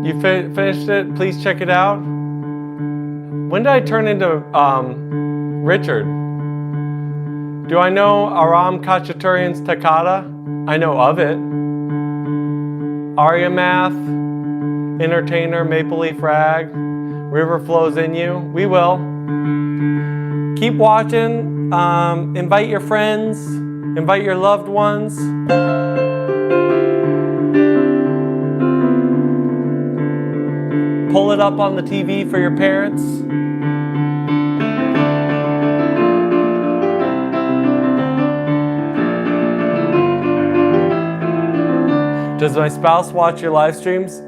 You finished it? Please check it out. When did I turn into Richard? Do I know Aram Khachaturian's Toccata? I know of it. Arya Math, Entertainer, Maple Leaf Rag, River Flows in You. We will. Keep watching. Invite your friends. Invite your loved ones. Pull it up on the TV for your parents. Does my spouse watch your live streams?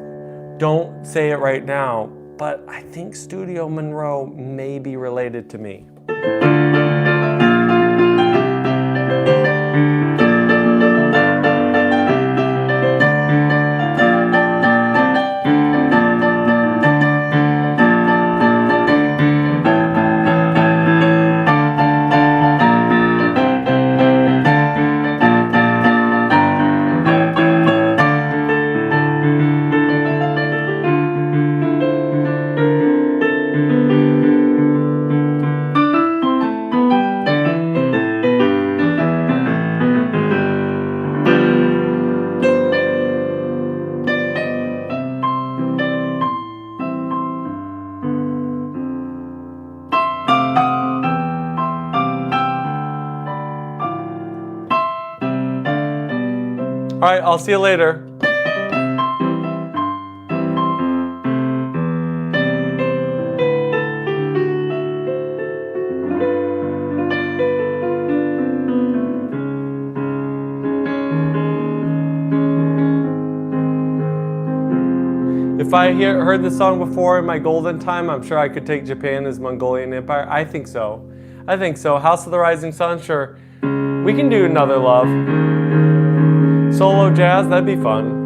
Don't say it right now, but I think Studio Monroe may be related to me. All right, I'll see you later. If I heard this song before in my golden time, I'm sure I could take Japan as Mongolian Empire. I think so. I think so. House of the Rising Sun, sure. We can do Another Love. Solo jazz, that'd be fun.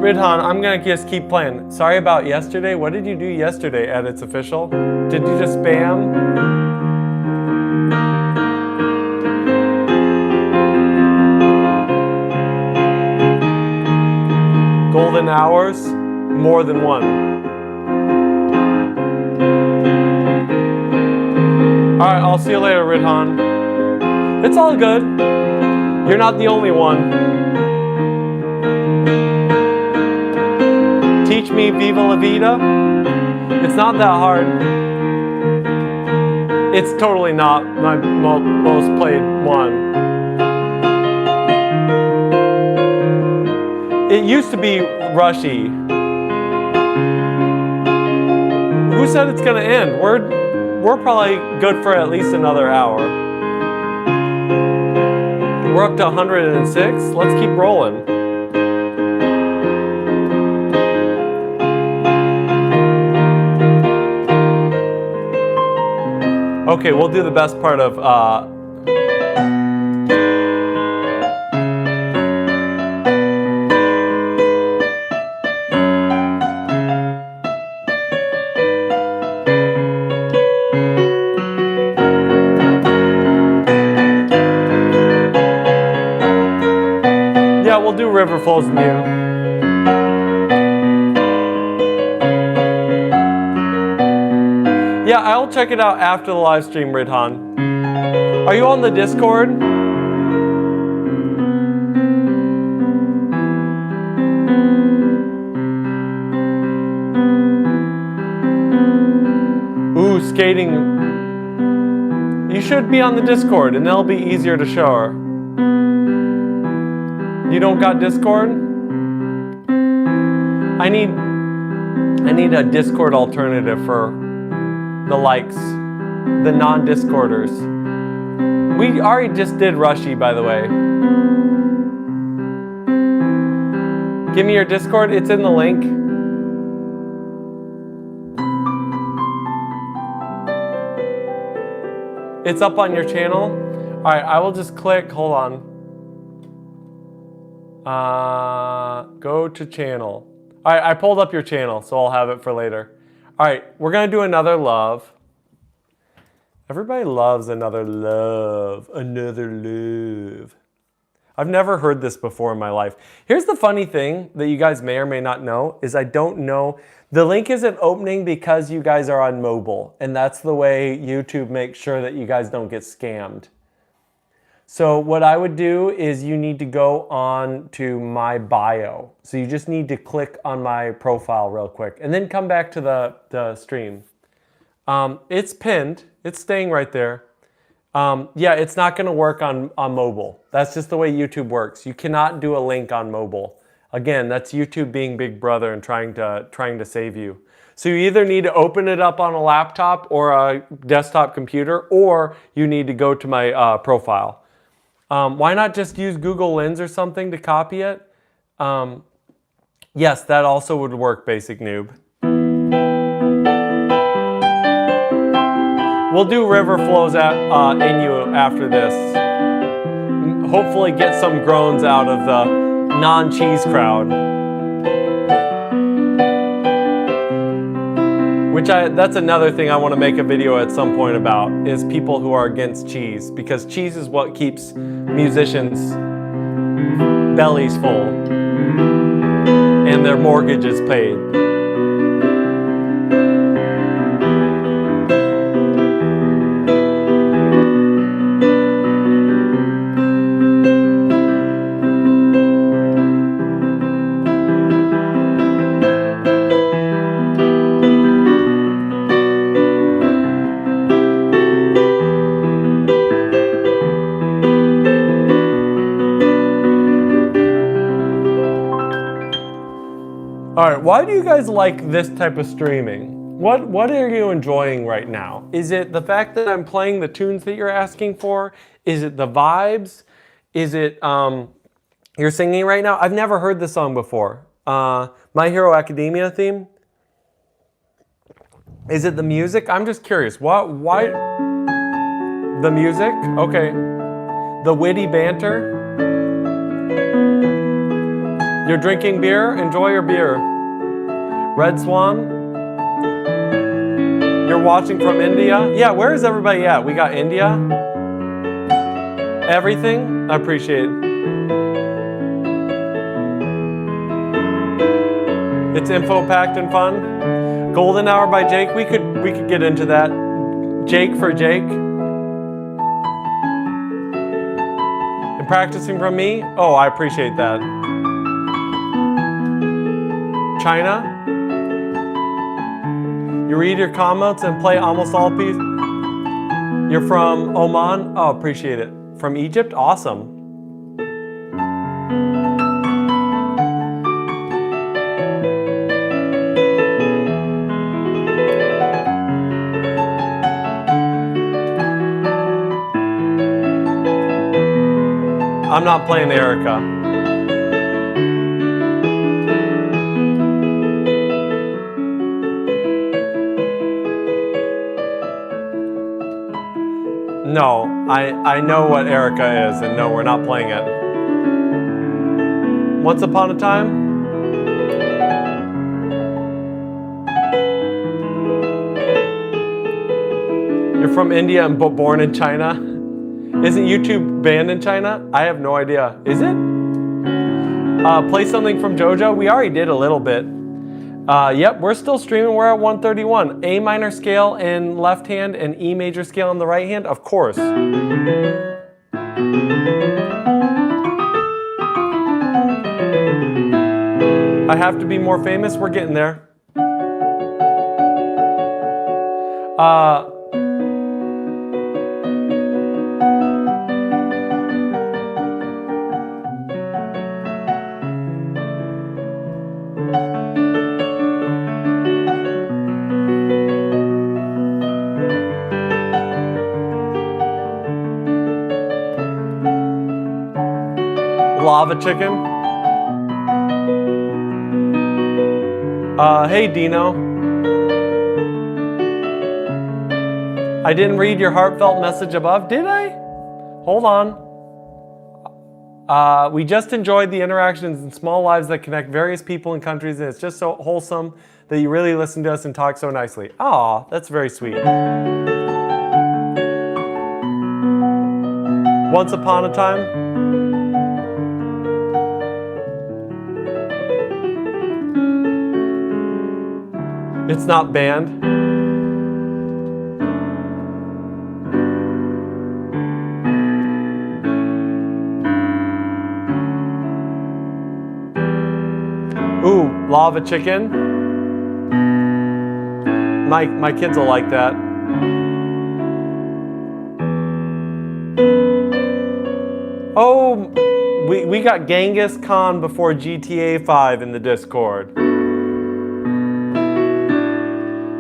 Ridhan, I'm gonna just keep playing. Sorry about yesterday. What did you do yesterday at It's Official? Did you just spam? Golden hours? More than one. Alright, I'll see you later, Ridhan. It's all good. You're not the only one. Teach me Viva La Vida. It's not that hard. It's totally not my most played one. It used to be rushy. Who said it's gonna end? We're probably good for at least another hour. We're up to 106. Let's keep rolling. Okay, we'll do the best part of yeah, we'll do River Flows in You. Yeah, I'll check it out after the live stream, Ridhan. Are you on the Discord? Ooh, skating. You should be on the Discord, and it'll be easier to show her. You don't got Discord? I need a Discord alternative for the likes, the non-Discorders. We already just did Rushy, by the way. Give me your Discord, it's in the link. It's up on your channel. All right, I will just click, hold on. Go to channel. All right, I pulled up your channel, so I'll have it for later. All right, we're gonna do another love. Everybody loves another love, another love. I've never heard this before in my life. Here's the funny thing that you guys may or may not know is I don't know. The link isn't opening because you guys are on mobile, and that's the way YouTube makes sure that you guys don't get scammed. So what I would do is you need to go on to my bio. So you just need to click on my profile real quick and then come back to the stream. It's pinned. It's staying right there. Yeah, it's not going to work on mobile. That's just the way YouTube works. You cannot do a link on mobile. Again, that's YouTube being big brother and trying to save you. So you either need to open it up on a laptop or a desktop computer, or you need to go to my profile. Why not just use Google Lens or something to copy it? Yes, that also would work, Basic Noob. We'll do River Flows in You after this. Hopefully get some groans out of the non-cheese crowd. That's another thing I want to make a video at some point about, is people who are against cheese, because cheese is what keeps musicians' bellies full and their mortgages paid. All right, why do you guys like this type of streaming? What are you enjoying right now? Is it the fact that I'm playing the tunes that you're asking for? Is it the vibes? Is it you're singing right now? I've never heard this song before. My Hero Academia theme? Is it the music? I'm just curious. Why? The music? Okay. The witty banter? You're drinking beer? Enjoy your beer. Red Swan? You're watching from India? Yeah, where is everybody at? We got India? Everything? I appreciate it. It's info-packed and fun. Golden Hour by Jake. We could get into that. Jake for Jake. And practicing from me? Oh, I appreciate that. China? You read your comments and play almost all pieces? You're from Oman? Oh, appreciate it. From Egypt? Awesome. I'm not playing Erica. No, I know what Erica is, and no, we're not playing it. Once Upon a Time? You're from India and born in China? Isn't YouTube banned in China? I have no idea. Is it? Play something from JoJo? We already did a little bit. Yep, we're still streaming. We're at 131. A minor scale in left hand and E major scale in the right hand? Of course. I have to be more famous? We're getting there. Uh, Lava chicken. Hey Dino. I didn't read your heartfelt message above, did I? Hold on. We just enjoyed the interactions and small lives that connect various people and countries, and it's just so wholesome that you really listen to us and talk so nicely. Aw, that's very sweet. Once upon a time. It's not banned. Ooh, lava chicken. My kids will like that. Oh, we got Genghis Khan before GTA 5 in the Discord.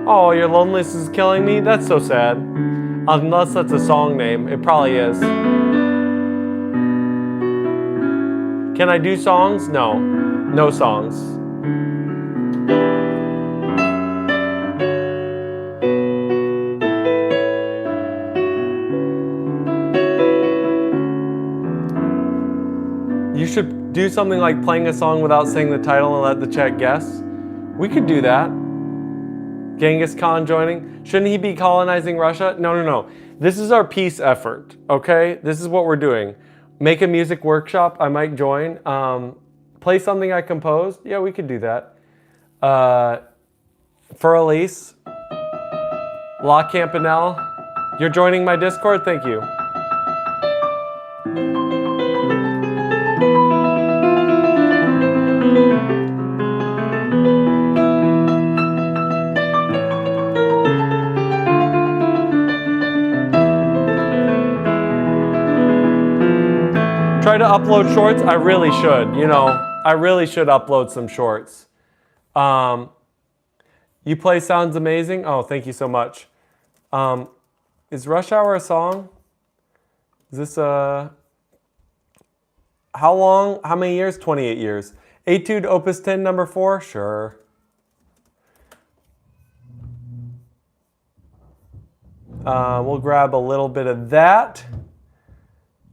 Oh, your loneliness is killing me? That's so sad. Unless that's a song name. It probably is. Can I do songs? No. No songs. You should do something like playing a song without saying the title and let the chat guess. We could do that. Genghis Khan joining. Shouldn't he be colonizing Russia? No. This is our peace effort, okay? This is what we're doing. Make a music workshop. I might join. Play something I composed. Yeah, we could do that. For Elise. La Campanelle. You're joining my Discord? Thank you. Try to upload shorts? I really should, I really should upload some shorts. You play sounds amazing. Oh, thank you so much. Is Rush Hour a song? Is this how long? How many years? 28 years. Etude Opus 10, number 4? Sure. We'll grab a little bit of that.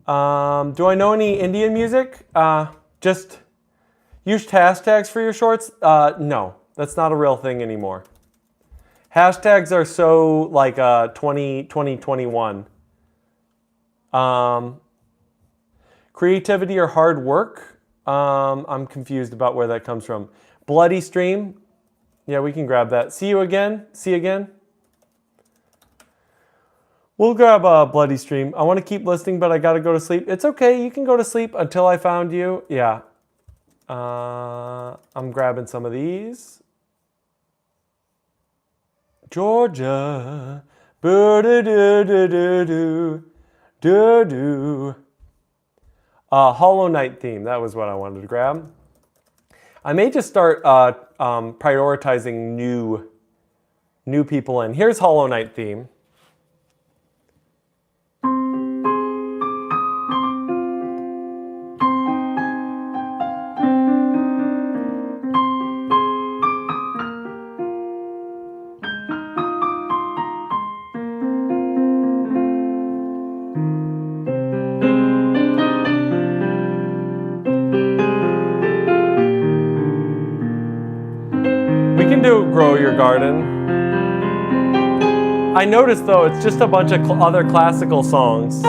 Do I know any Indian music? Just use hashtags for your shorts? No, that's not a real thing anymore. Hashtags are so like 2021. Creativity or hard work? I'm confused about where that comes from. Bloody stream? Yeah, we can grab that. See you again? See you again? We'll grab a bloody stream. I want to keep listening, but I got to go to sleep. It's okay. You can go to sleep until I found you. Yeah. I'm grabbing some of these. Georgia. Boo-do-do-do-do-do. Hollow Knight theme. That was what I wanted to grab. I may just start prioritizing new people in. Here's Hollow Knight theme. Grow your garden. I noticed though, it's just a bunch of other classical songs.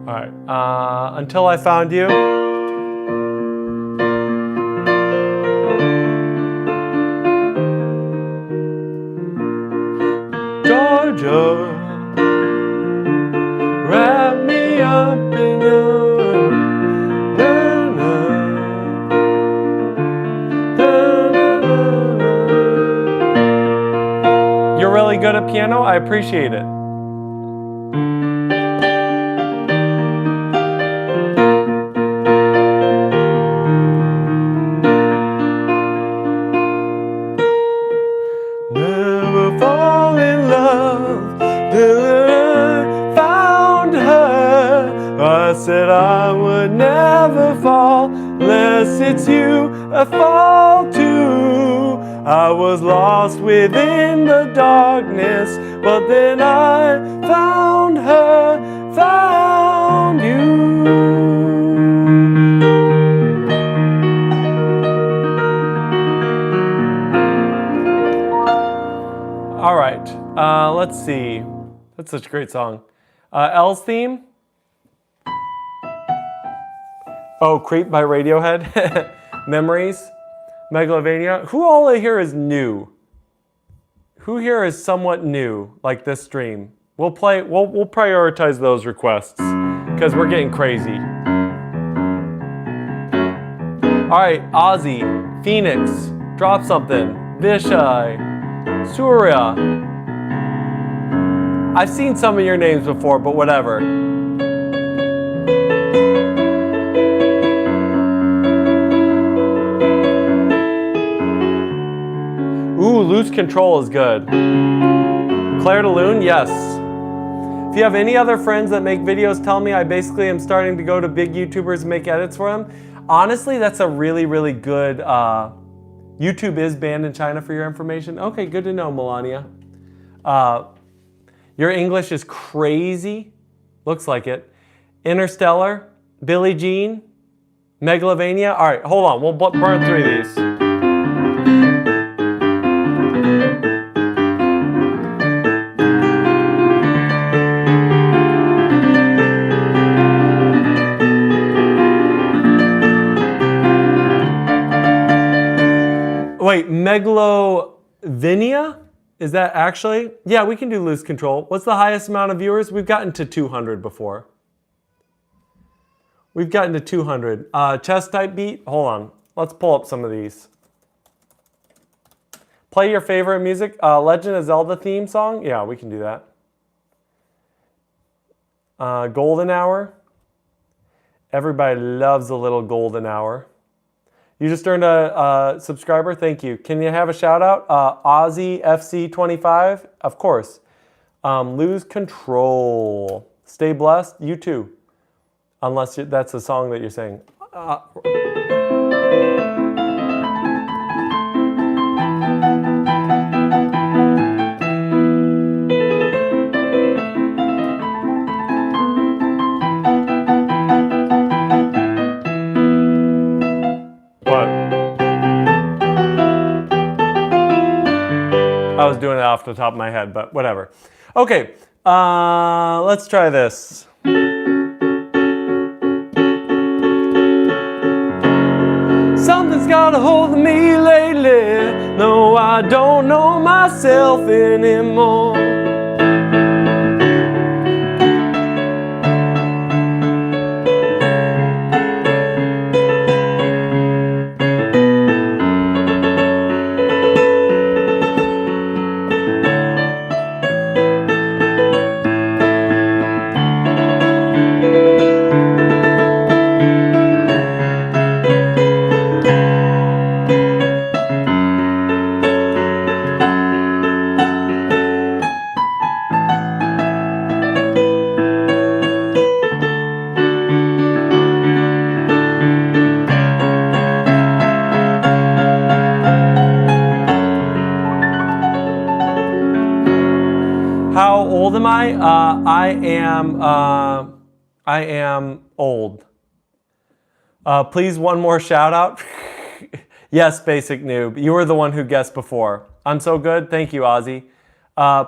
All right, Until I Found You. Georgia, wrap me up in your You're really good at piano. I appreciate it. Never fall in love till I found her. I said I would never fall unless it's you I fall to. I was lost within the darkness, but then I found her, found you. All right, let's see. That's such a great song. Elle's theme. Oh, Creep by Radiohead. Memories. Megalovania. Who all here is new? Who here is somewhat new, like this stream? We'll prioritize those requests because we're getting crazy. All right, Ozzy, Phoenix, drop something. Vishai, Surya. I've seen some of your names before, but whatever. Ooh, Lose Control is good. Claire de Lune, yes. If you have any other friends that make videos, tell me. I basically am starting to go to big YouTubers and make edits for them. Honestly, that's a really, really good... YouTube is banned in China for your information. Okay, good to know, Melania. Your English is crazy. Looks like it. Interstellar, Billie Jean, Megalovania. All right, hold on. We'll burn through these. Wait, Megalovania? Is that actually? Yeah, we can do Lose Control. What's the highest amount of viewers? We've gotten to 200 before. We've gotten to 200. Chess type beat? Hold on. Let's pull up some of these. Play your favorite music. Legend of Zelda theme song? Yeah, we can do that. Golden Hour. Everybody loves a little golden hour. You just earned a subscriber. Thank you. Can you have a shout out? Aussie FC25, of course. Lose Control. Stay blessed. You too. Unless that's the song that you're saying. I was doing it off the top of my head, but whatever. Okay, let's try this. Something's got a hold of me lately. No, I don't know myself anymore. How old am I? I am old. Please, one more shout out. Yes, Basic Noob. You were the one who guessed before. I'm so good. Thank you, Ozzy.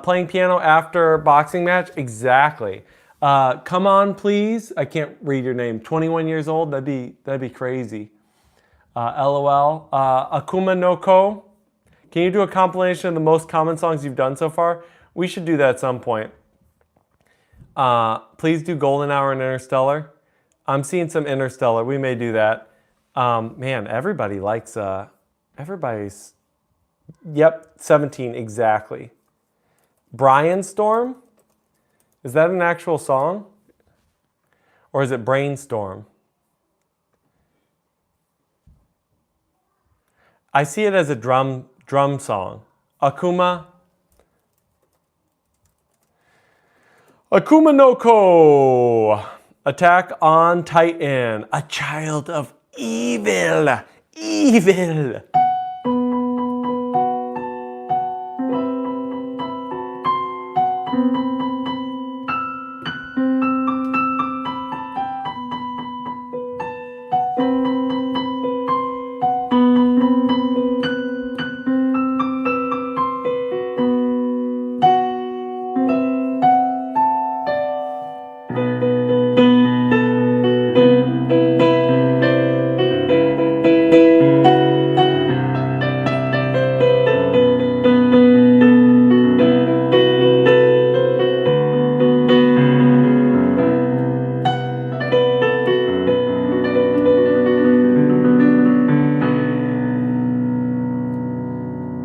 Playing piano after boxing match? Exactly. Come on, please. I can't read your name. 21 years old? That'd be crazy. LOL. Akuma no Ko. Can you do a compilation of the most common songs you've done so far? We should do that at some point. Please do Golden Hour and Interstellar. I'm seeing some Interstellar. We may do that. Man, everybody likes, everybody's, yep, 17, exactly. Brian Storm? Is that an actual song? Or is it Brainstorm? I see it as a drum song. Akuma no Ko. Attack on Titan. A child of evil. Evil.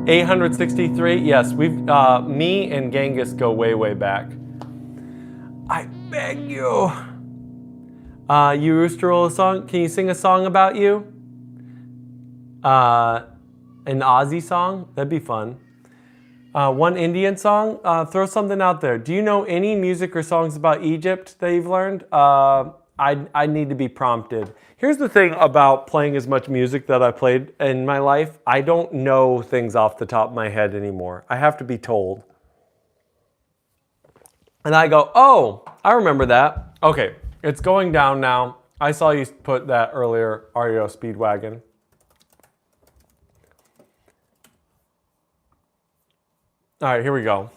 863. Yes, we've me and Genghis go way, way back. I beg you. You Rooster Roll a song. Can you sing a song about you? An Aussie song? That'd be fun. One Indian song? Throw something out there. Do you know any music or songs about Egypt that you've learned? I need to be prompted. Here's the thing about playing as much music that I played in my life. I don't know things off the top of my head anymore. I have to be told. And I go, oh, I remember that. Okay, it's going down now. I saw you put that earlier, REO Speedwagon. All right, here we go.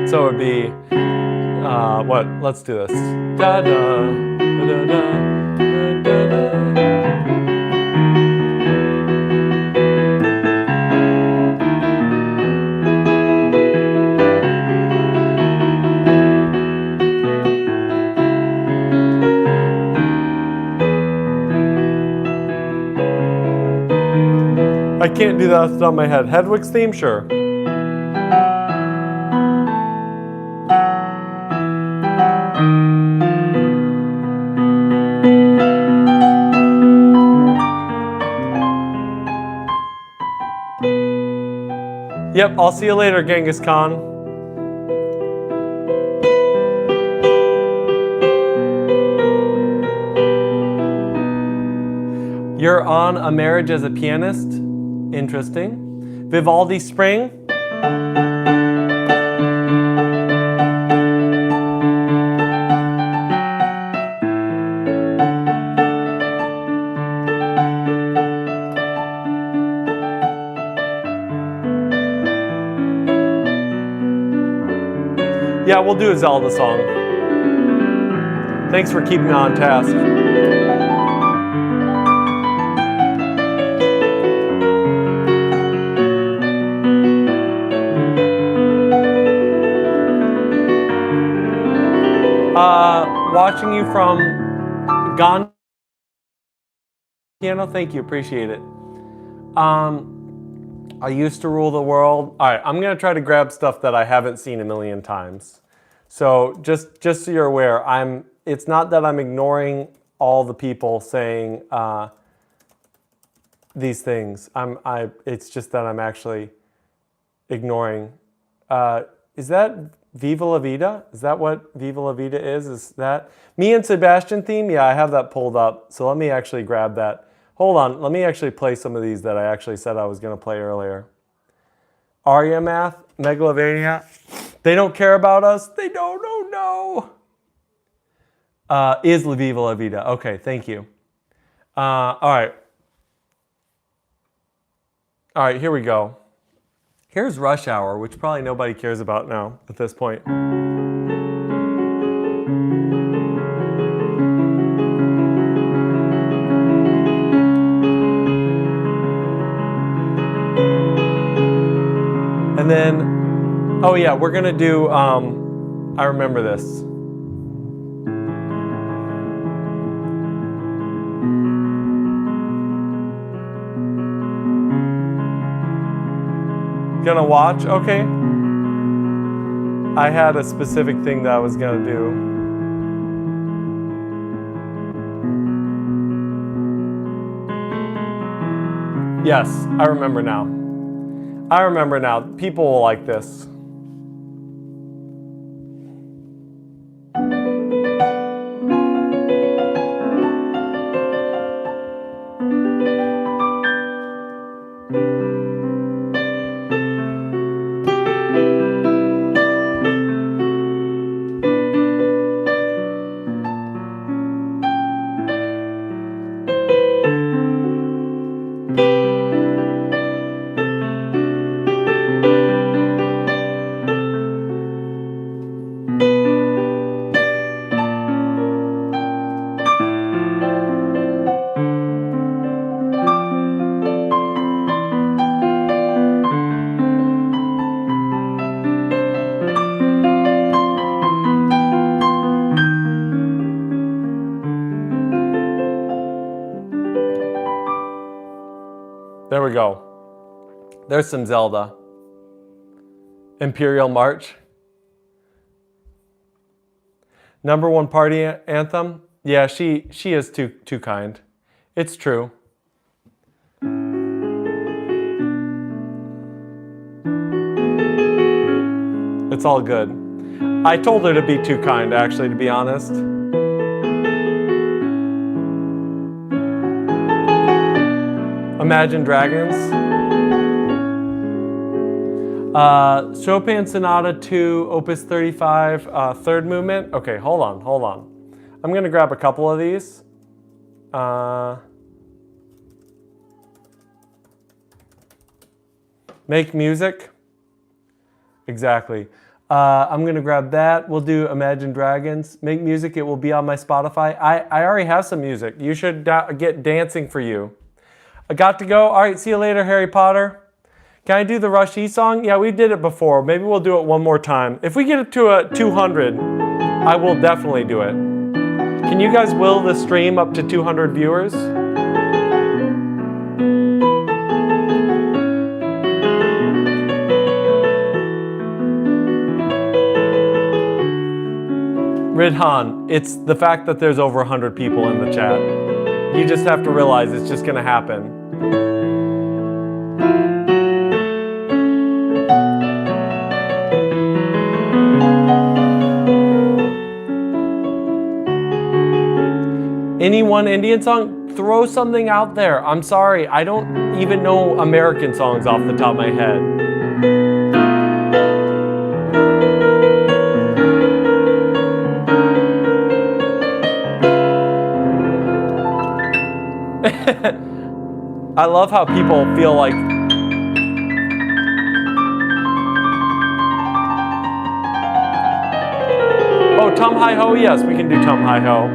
So it would be, what? Let's do this. Da da da da da da da. I can't do that off the top of my head. Hedwig's theme, sure. Yep, I'll see you later, Genghis Khan. You're on A Marriage as a Pianist. Interesting. Vivaldi Spring. Yeah, we'll do a Zelda song. Thanks for keeping me on task. Watching you from Ghana piano, thank you, appreciate it. I used to rule the world. All right, I'm gonna try to grab stuff that I haven't seen a million times. So just so you're aware, it's not that I'm ignoring all the people saying these things. It's just that I'm actually ignoring. Is that Viva La Vida? Is that what Viva La Vida is? Is that me and Sebastian theme? Yeah, I have that pulled up. So let me actually grab that. Hold on, let me actually play some of these that I actually said I was gonna play earlier. Aria Math, Megalovania. They don't care about us. They don't, oh no. Is La Viva La Vida. Okay, thank you. All right. All right, here we go. Here's Rush Hour, which probably nobody cares about now at this point. And then, oh yeah, we're gonna do, I remember this. Gonna watch? Okay. I had a specific thing that I was gonna do. Yes, I remember now. I remember now. People will like this. There we go. There's some Zelda. Imperial March. Number one party anthem. Yeah, she is too kind. It's true. It's all good. I told her to be too kind, actually, to be honest. Imagine Dragons. Chopin Sonata 2, Opus 35, third movement. Okay, hold on. I'm gonna grab a couple of these. Make music. Exactly. I'm gonna grab that. We'll do Imagine Dragons. Make music, it will be on my Spotify. I already have some music. You should get Dancing for You. I got to go. All right, see you later, Harry Potter. Can I do the Rush E song? Yeah, we did it before. Maybe we'll do it one more time. If we get it to a 200, I will definitely do it. Can you guys will the stream up to 200 viewers? Ridhan, it's the fact that there's over 100 people in the chat. You just have to realize it's just gonna happen. Any one Indian song? Throw something out there. I'm sorry, I don't even know American songs off the top of my head. I love how people feel like oh, Tum Hi Ho, yes, we can do Tum Hi Ho.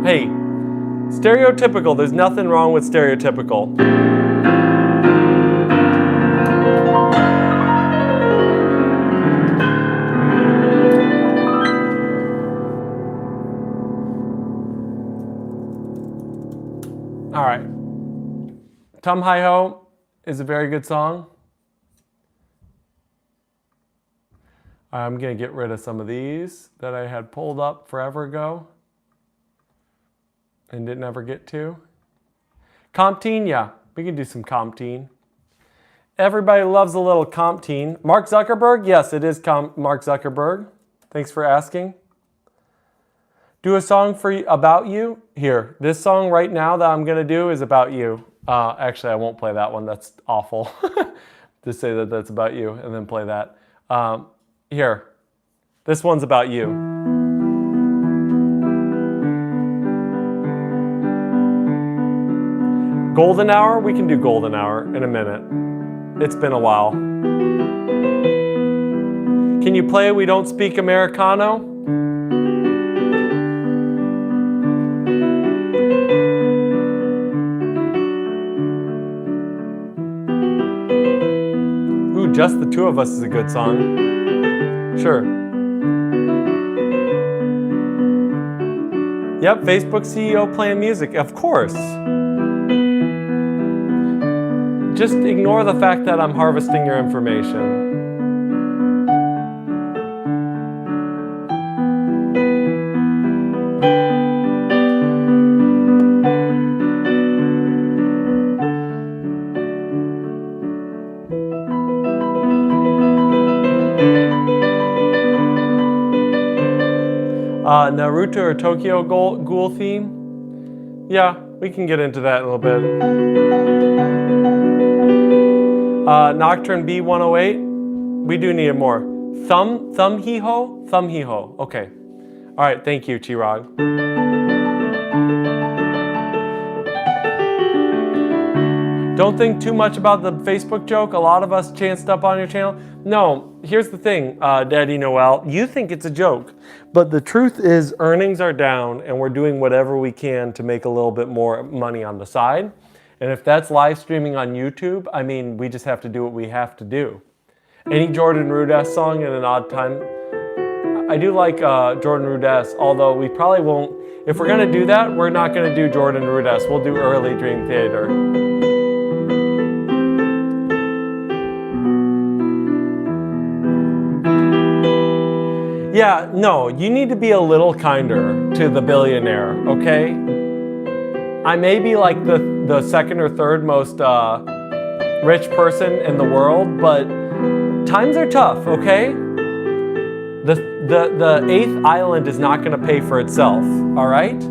Hey, stereotypical, there's nothing wrong with stereotypical. All right. Tum Hi Ho is a very good song. I'm going to get rid of some of these that I had pulled up forever ago and didn't ever get to. Comptine, yeah, we can do some Comptine. Everybody loves a little Comptine. Mark Zuckerberg, yes, it is Mark Zuckerberg. Thanks for asking. Do a song for you, about you. Here, this song right now that I'm gonna do is about you. Actually, I won't play that one. That's awful. To say that that's about you and then play that. Here, this one's about you. Golden Hour, we can do Golden Hour in a minute. It's been a while. Can you play We Don't Speak Americano? Just the Two of Us is a good song. Sure. Yep, Facebook CEO playing music, of course. Just ignore the fact that I'm harvesting your information. Naruto or Tokyo Ghoul theme? Yeah, we can get into that in a little bit. Nocturne B108? We do need more. Thumb hee ho? Thumb hee ho. Okay. All right, thank you, Chirag. Don't think too much about the Facebook joke. A lot of us chanced up on your channel. No, here's the thing, Daddy Noel. You think it's a joke, but the truth is earnings are down and we're doing whatever we can to make a little bit more money on the side. And if that's live streaming on YouTube, I mean, we just have to do what we have to do. Any Jordan Rudess song in an odd time? I do like Jordan Rudess, although we probably won't. If we're gonna do that, we're not gonna do Jordan Rudess. We'll do early Dream Theater. Yeah, no, you need to be a little kinder to the billionaire, okay? I may be like the second or third most rich person in the world, but times are tough, okay? The eighth island is not gonna pay for itself, all right?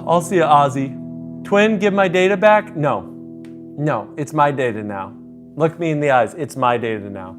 I'll see you, Ozzy. Twin, give my data back? No. No, it's my data now. Look me in the eyes. It's my data now.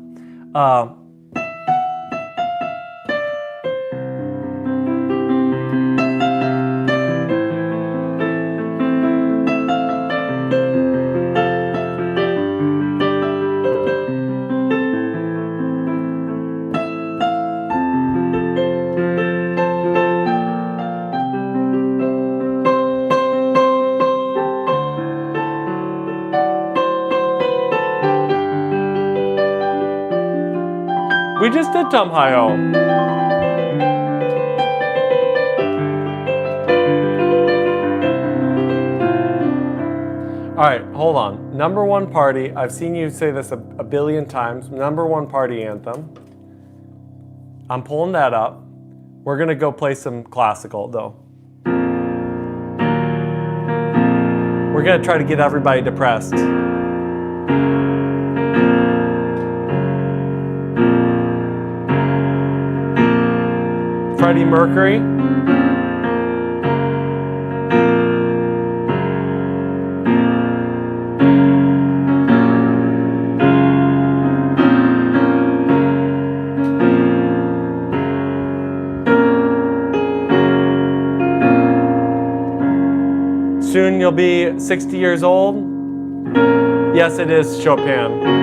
We just did Tum Hi Ho. All right, hold on. Number one party. I've seen you say this a billion times. Number one party anthem. I'm pulling that up. We're gonna go play some classical though. We're gonna try to get everybody depressed. Freddie Mercury. Soon you'll be 60 years old. Yes, it is Chopin.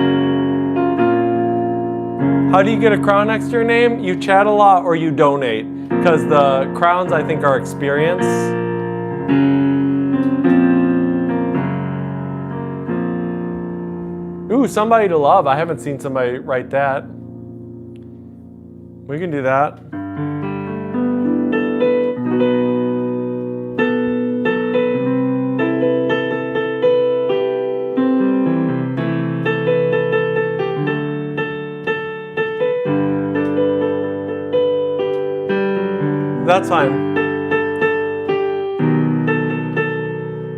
How do you get a crown next to your name? You chat a lot or you donate, because the crowns, I think, are experience. Ooh, somebody to love. I haven't seen somebody write that. We can do that. That's fine.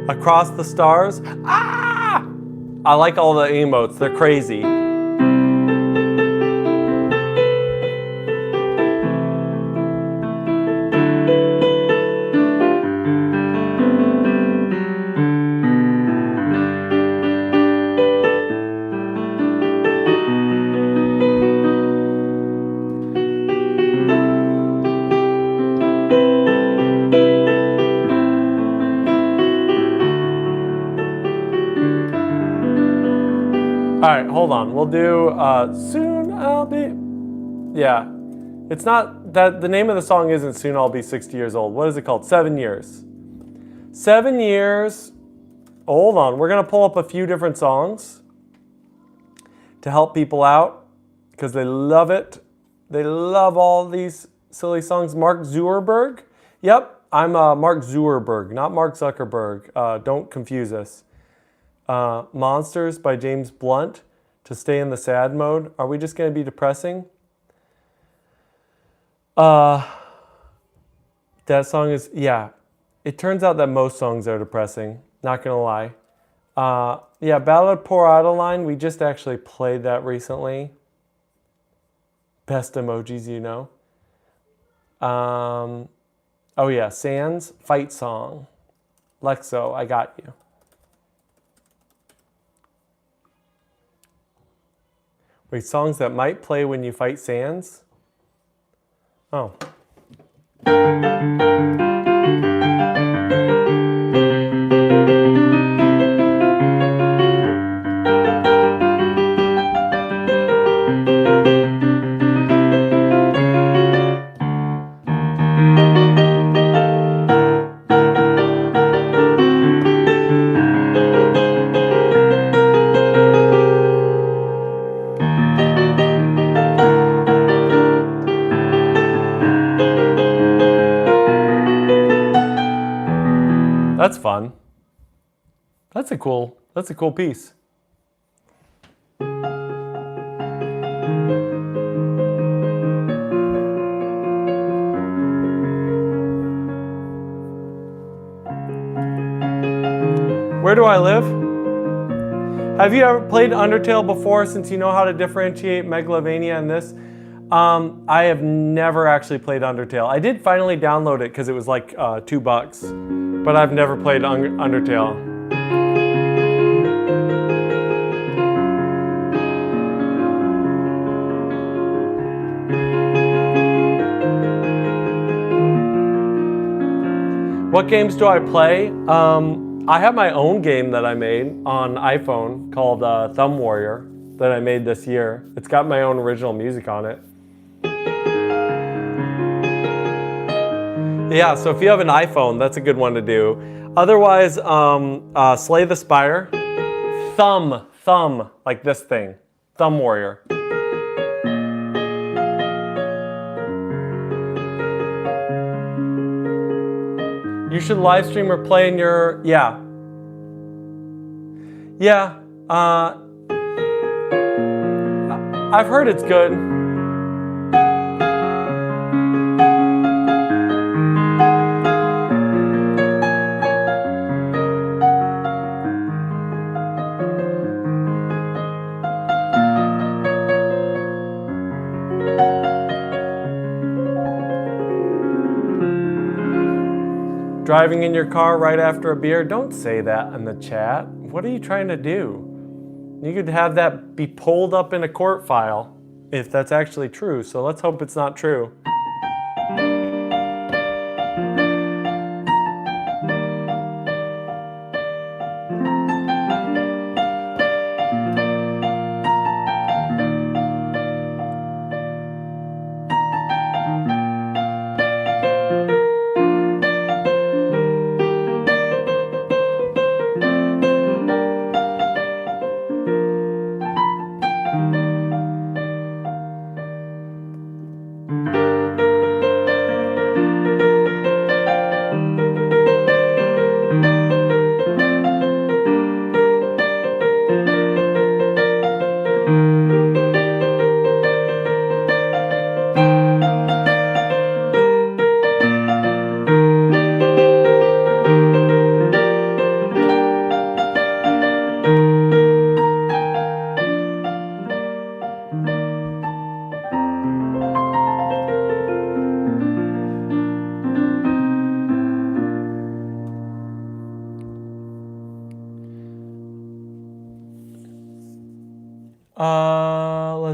Across the stars. Ah! I like all the emotes. They're crazy. hold on. We'll do Soon I'll Be... Yeah. It's not... that. The name of the song isn't Soon I'll Be 60 Years Old. What is it called? 7 Years. 7 years... Hold on. We're going to pull up a few different songs to help people out because they love it. They love all these silly songs. Mark Zuckerberg. Yep, I'm Mark Zuckerberg, not Mark Zuckerberg. Don't confuse us. Monsters by James Blunt, To Stay in the Sad Mode. Are we just going to be depressing? That song is, yeah. It turns out that most songs are depressing, not going to lie. Yeah, Ballad Poor Adeline, we just actually played that recently. Best emojis, you know. Oh yeah, Sands, Fight Song. Lexo, I got you. Wait, songs that might play when you fight Sands? Oh. That's fun. That's a cool piece. Where do I live? Have you ever played Undertale before, since you know how to differentiate Megalovania and this? I have never actually played Undertale. I did finally download it because it was like $2, but I've never played Undertale. What games do I play? I have my own game that I made on iPhone called Thumb Warrior that I made this year. It's got my own original music on it. Yeah, so if you have an iPhone, that's a good one to do. Otherwise, Slay the Spire. Thumb, like this thing. Thumb Warrior. You should live stream or play in your, yeah. Yeah, I've heard it's good. Driving in your car right after a beer? Don't say that in the chat. What are you trying to do? You could have that be pulled up in a court file if that's actually true, so let's hope it's not true.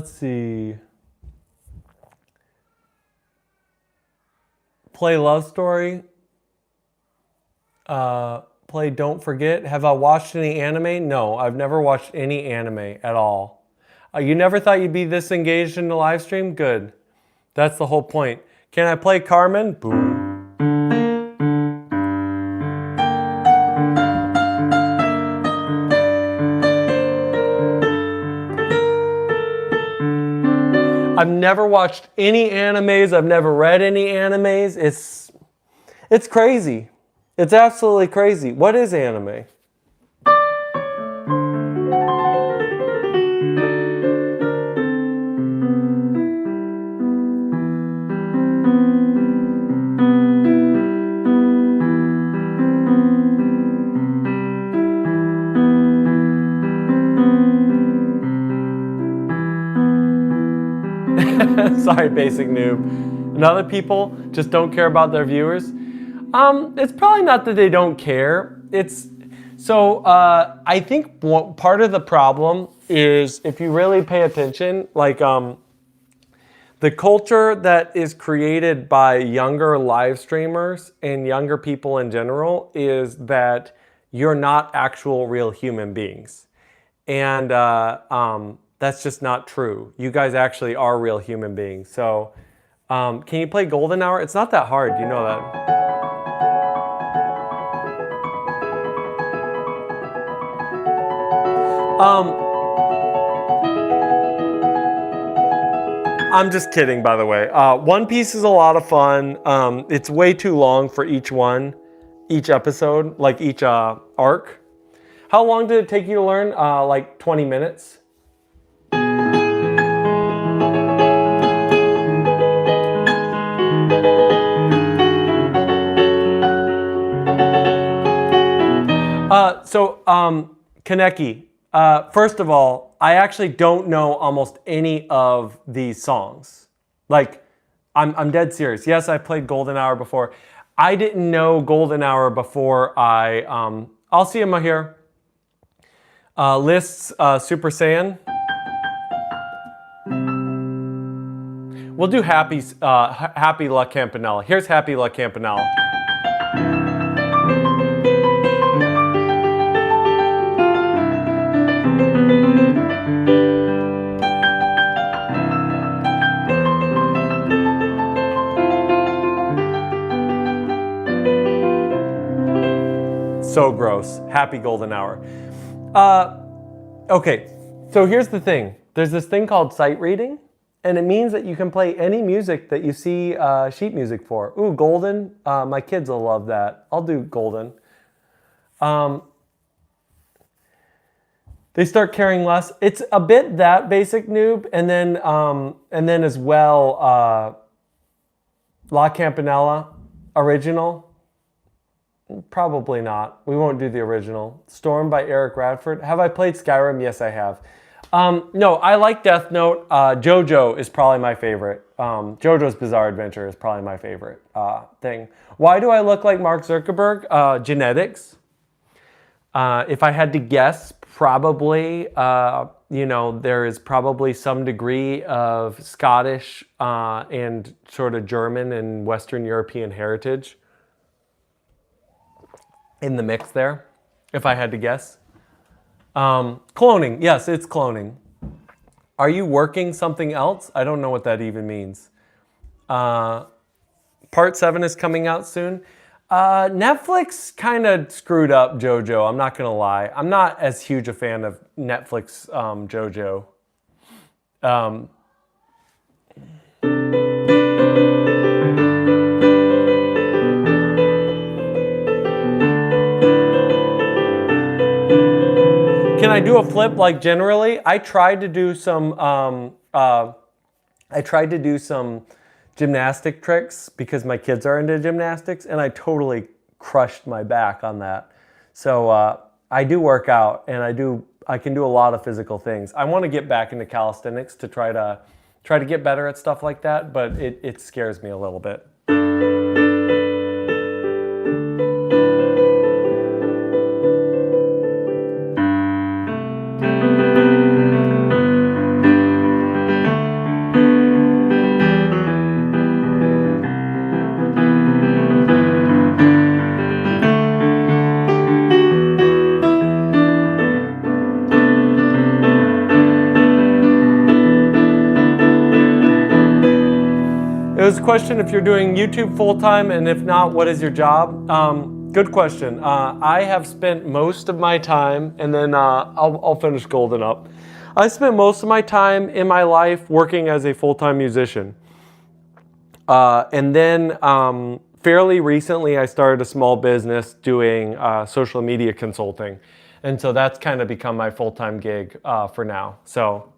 Let's see. Play Love Story. Play Don't Forget. Have I watched any anime? No, I've never watched any anime at all. You never thought you'd be this engaged in the live stream? Good. That's the whole point. Can I play Carmen? Boom. I've never watched any animes. I've never read any animes. It's crazy. It's absolutely crazy. What is anime? Sorry, basic noob. And other people just don't care about their viewers. It's probably not that they don't care. I think part of the problem is if you really pay attention, like the culture that is created by younger live streamers and younger people in general is that you're not actual real human beings. And that's just not true. You guys actually are real human beings. So can you play Golden Hour? It's not that hard, you know that. I'm just kidding, by the way. One Piece is a lot of fun. It's way too long for each episode, like each arc. How long did it take you to learn? Like 20 minutes? Kaneki, first of all, I actually don't know almost any of these songs. Like, I'm dead serious. Yes, I played Golden Hour before. I didn't know Golden Hour before I'll see him here. Lists Super Saiyan. We'll do Happy La Campanella. Here's Happy La Campanella. So gross. Happy Golden Hour. Okay, so here's the thing. There's this thing called sight reading, and it means that you can play any music that you see sheet music for. Ooh, Golden. My kids will love that. I'll do Golden. They start caring less. It's a bit that basic noob, and then as well, La Campanella original. Probably not. We won't do the original. Storm by Eric Radford. Have I played Skyrim? Yes, I have. No, I like Death Note. JoJo is probably my favorite. JoJo's Bizarre Adventure is probably my favorite thing. Why do I look like Mark Zuckerberg? Genetics. If I had to guess, probably, there is probably some degree of Scottish and sort of German and Western European heritage in the mix there, if I had to guess. Cloning, yes, it's cloning. Are you working something else? I don't know what that even means. Part 7 is coming out soon. Netflix kind of screwed up JoJo, I'm not gonna lie. I'm not as huge a fan of Netflix JoJo. Can I do a flip like generally? I tried to do some gymnastic tricks because my kids are into gymnastics, and I totally crushed my back on that. So I do work out, and I can do a lot of physical things. I want to get back into calisthenics to try to get better at stuff like that, but it scares me a little bit. question if you're doing YouTube full-time, and if not, what is your job? Good question. I have spent most of my time, and then I'll finish Golden up. I spent most of my time in my life working as a full-time musician. And then fairly recently, I started a small business doing social media consulting. And so that's kind of become my full-time gig for now. So.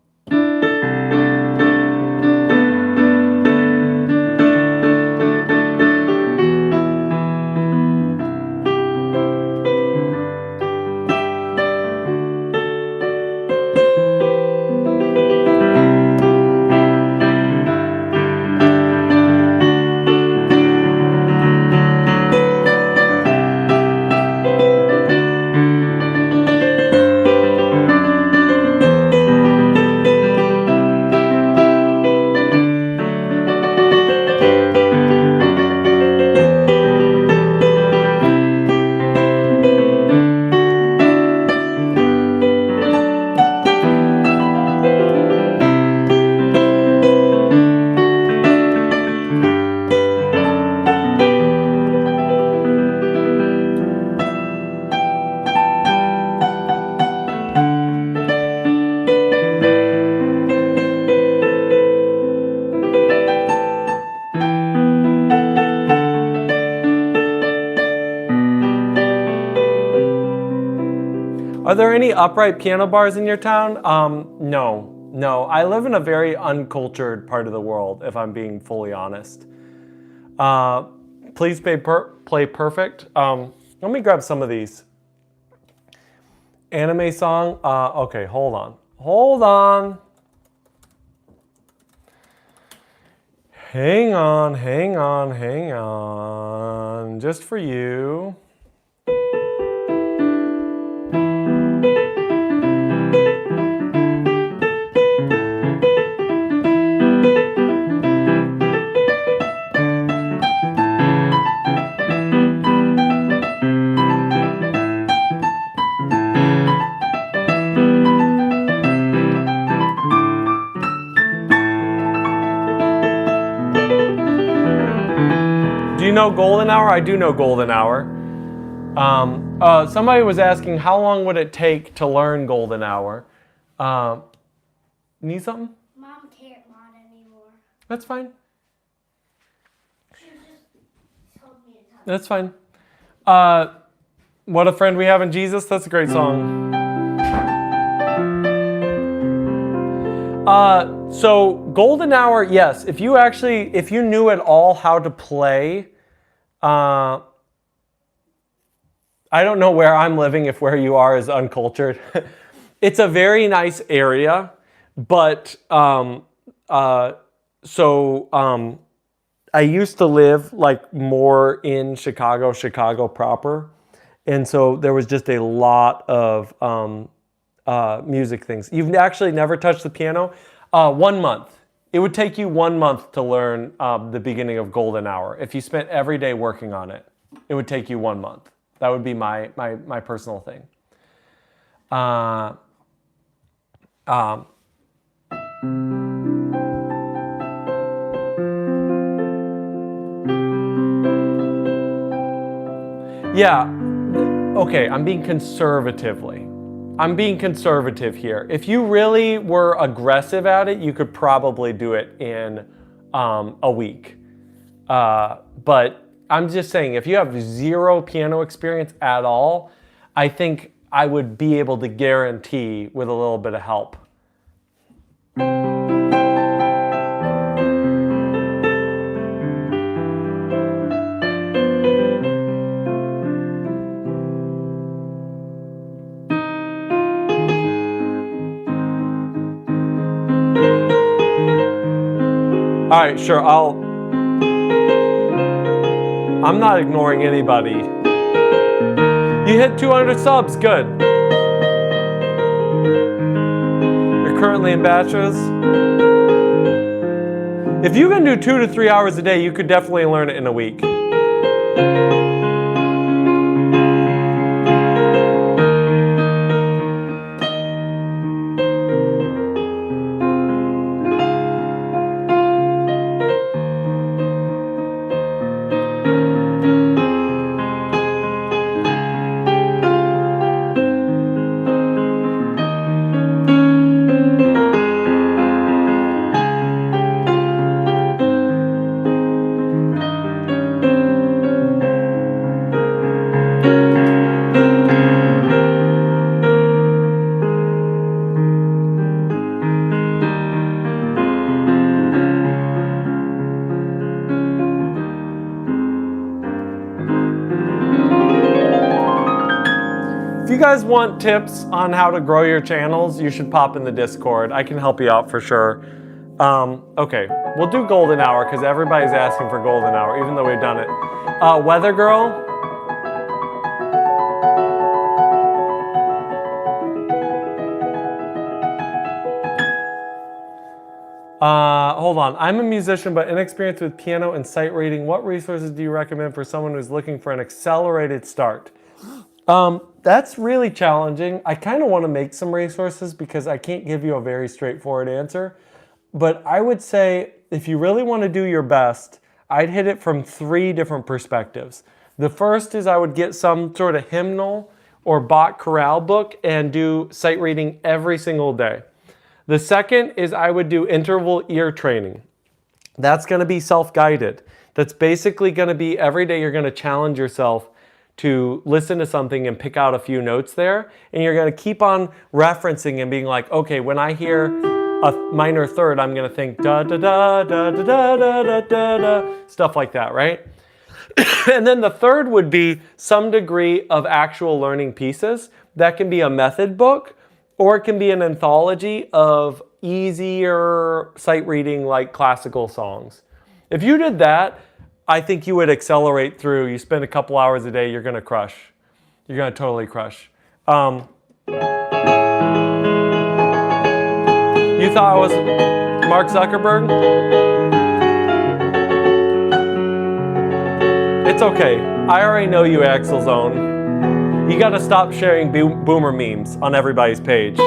Are there any upright piano bars in your town? No. I live in a very uncultured part of the world, if I'm being fully honest. Please play perfect. Let me grab some of these. Anime song. Okay, hold on. Hang on. Just for you. Do you know Golden Hour? I do know Golden Hour. Somebody was asking how long would it take to learn Golden Hour. Need something? Mom can't mod anymore. That's fine. She just told me to talk. That's fine. What a Friend We Have in Jesus. That's a great song. So Golden Hour, yes. If you knew at all how to play, I don't know where I'm living if where you are is uncultured. It's a very nice area, but I used to live like more in Chicago proper, and so there was just a lot of music things. You've actually never touched the piano? 1 month. It would take you 1 month to learn the beginning of Golden Hour. If you spent every day working on it, it would take you 1 month. That would be my personal thing. Yeah, okay, I'm being conservative here. If you really were aggressive at it, you could probably do it in a week. But I'm just saying, if you have zero piano experience at all, I think I would be able to guarantee with a little bit of help. All right, sure, I'm not ignoring anybody. You hit 200 subs, good. You're currently in bachelor's. If you can do 2 to 3 hours a day, you could definitely learn it in a week. you guys want tips on how to grow your channels, you should pop in the Discord. I can help you out for sure. Okay, we'll do golden hour because everybody's asking for golden hour, even though we've done it. Weather girl. Hold on. I'm a musician but inexperienced with piano and sight reading. What resources do you recommend for someone who's looking for an accelerated start? That's really challenging. I kind of want to make some resources because I can't give you a very straightforward answer. But I would say if you really want to do your best, I'd hit it from 3 different perspectives. The first is I would get some sort of hymnal or Bach chorale book and do sight reading every single day. The second is I would do interval ear training. That's going to be self-guided. That's basically going to be every day you're going to challenge yourself to listen to something and pick out a few notes there. And you're going to keep on referencing and being like, okay, when I hear a minor third, I'm going to think da da da da da da da da da da, stuff like that, right? And then the third would be some degree of actual learning pieces. That can be a method book, or it can be an anthology of easier sight reading like classical songs. If you did that, I think you would accelerate through. You spend a couple hours a day, you're going to crush. You're going to totally crush. You thought I was Mark Zuckerberg? It's okay. I already know you, Axel Zone. You got to stop sharing boomer memes on everybody's page.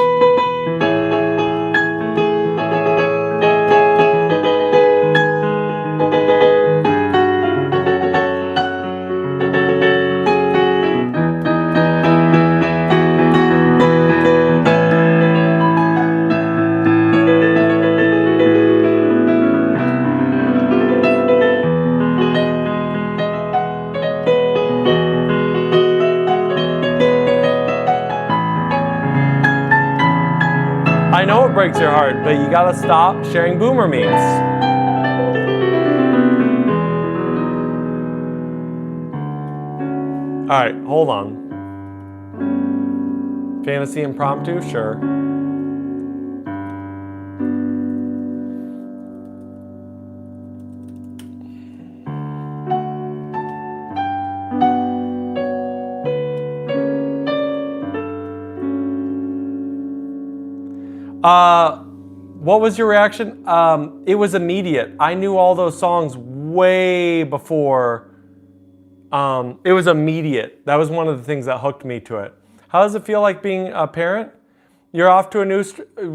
I know it breaks your heart, but you gotta stop sharing boomer memes. All right, hold on. Fantasy impromptu, sure. What was your reaction? It was immediate. I knew all those songs way before. It was immediate. That was one of the things that hooked me to it. How does it feel like being a parent? You're off to a new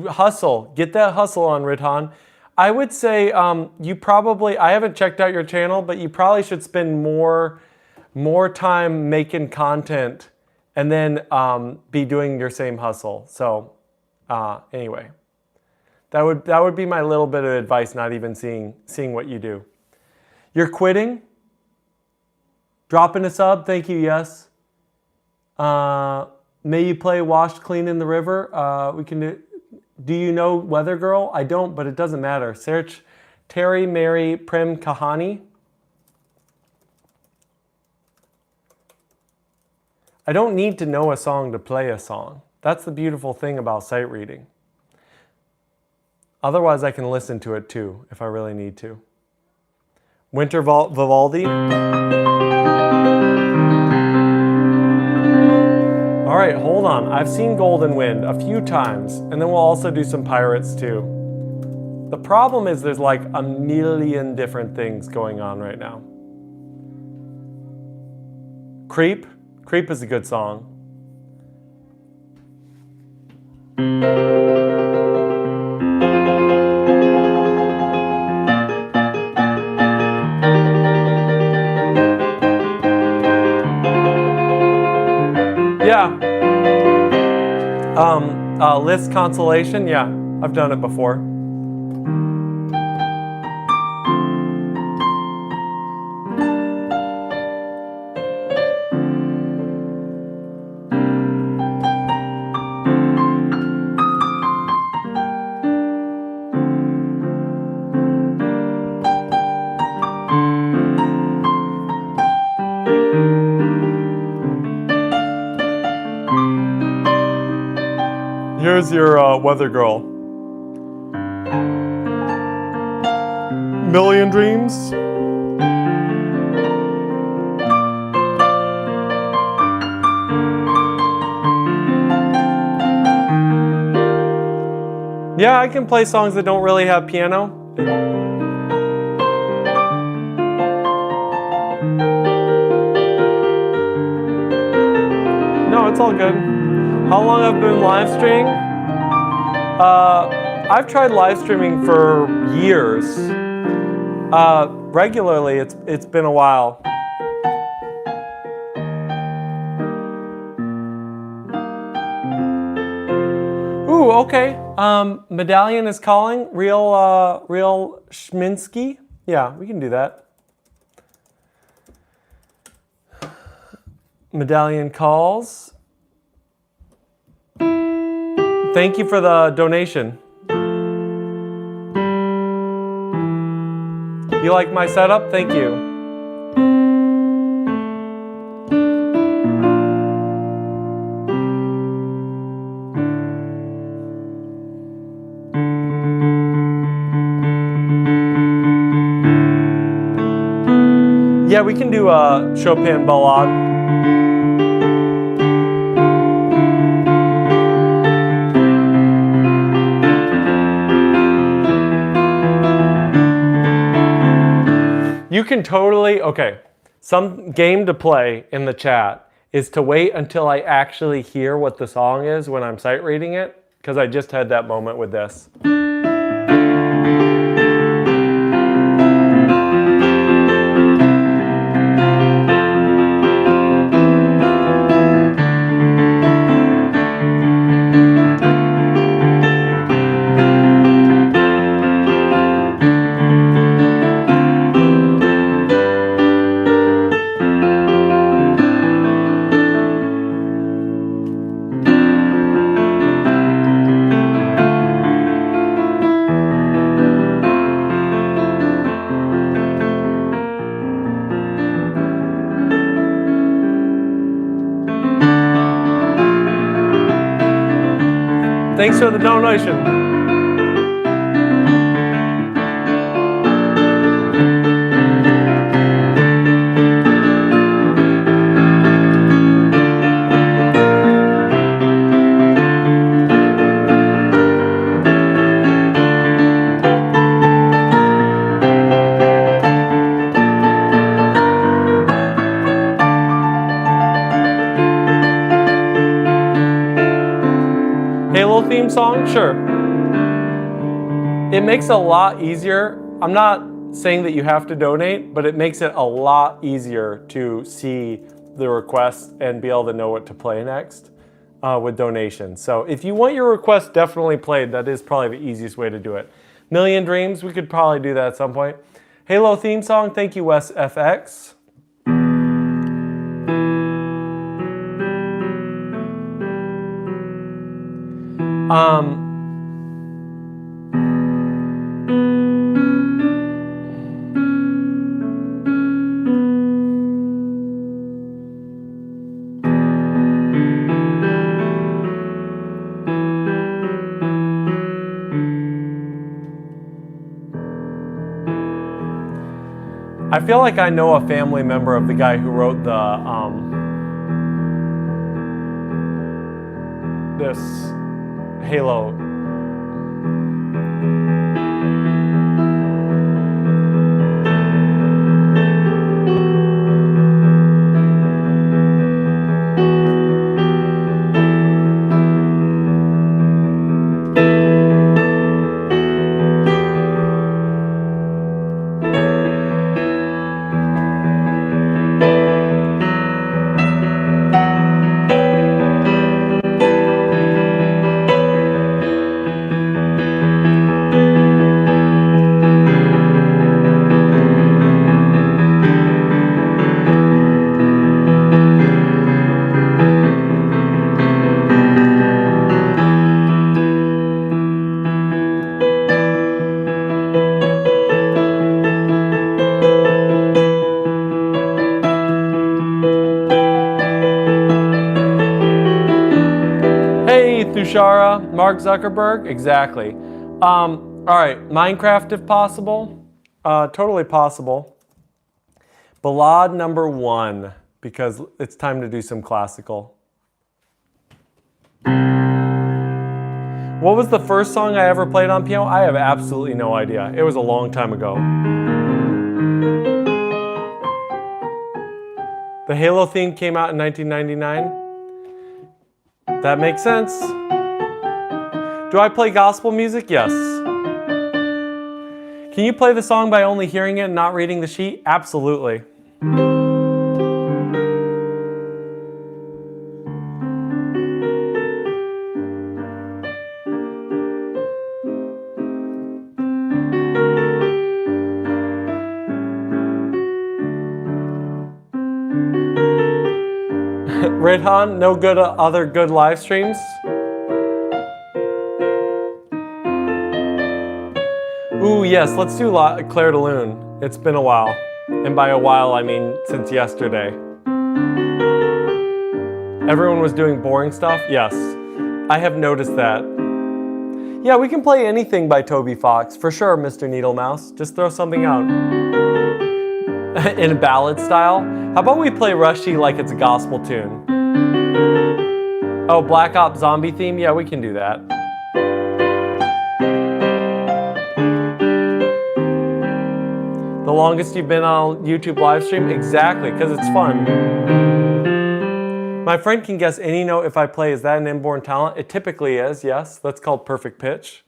hustle. Get that hustle on, Ridhan. I would say you probably, I haven't checked out your channel, but you probably should spend more time making content and then be doing your same hustle. So anyway, that would be my little bit of advice, not even seeing what you do. You're quitting? Dropping a sub, thank you, yes. May you play Washed Clean in the River. We can do you know Weather Girl? I don't, but it doesn't matter. Search Terry Mary Prem Kahani. I don't need to know a song to play a song. That's the beautiful thing about sight reading. Otherwise, I can listen to it too, if I really need to. Winter Vivaldi. All right, hold on. I've seen Golden Wind a few times, and then we'll also do some Pirates too. The problem is there's like a million different things going on right now. Creep. Creep is a good song. Yeah. List Consolation. Yeah, I've done it before. Where's your weather girl? Million Dreams? Yeah, I can play songs that don't really have piano. No, it's all good. How long I've been live streaming? I've tried live streaming for years. Regularly, it's been a while. Ooh, okay. Medallion is calling. Real Schminsky. Yeah, we can do that. Medallion calls. Thank you for the donation. You like my setup? Thank you. Yeah, we can do a Chopin ballade. You can totally, okay, some game to play in the chat is to wait until I actually hear what the song is when I'm sight reading it, because I just had that moment with this. Thanks for the donation. Halo theme song? Sure. It makes it a lot easier. I'm not saying that you have to donate, but it makes it a lot easier to see the request and be able to know what to play next with donations. So if you want your request definitely played, that is probably the easiest way to do it. Million Dreams, we could probably do that at some point. Halo theme song, thank you Wes FX. I feel like I know a family member of the guy who wrote the this Halo. Tushara, Mark Zuckerberg, exactly. All right, Minecraft if possible. Totally possible. Ballad number 1, because it's time to do some classical. What was the first song I ever played on piano? I have absolutely no idea. It was a long time ago. The Halo theme came out in 1999. That makes sense. Do I play gospel music? Yes. Can you play the song by only hearing it and not reading the sheet? Absolutely. Redhan, no good other good live streams? Ooh, yes, let's do Claire de Lune. It's been a while. And by a while, I mean since yesterday. Everyone was doing boring stuff? Yes. I have noticed that. Yeah, we can play anything by Toby Fox. For sure, Mr. Needlemouse. Just throw something out. In a ballad style? How about we play Rushy like it's a gospel tune? Oh, Black Ops Zombie theme? Yeah, we can do that. The longest you've been on YouTube live stream? Exactly, because it's fun. My friend can guess any note if I play. Is that an inborn talent? It typically is, yes. That's called perfect pitch.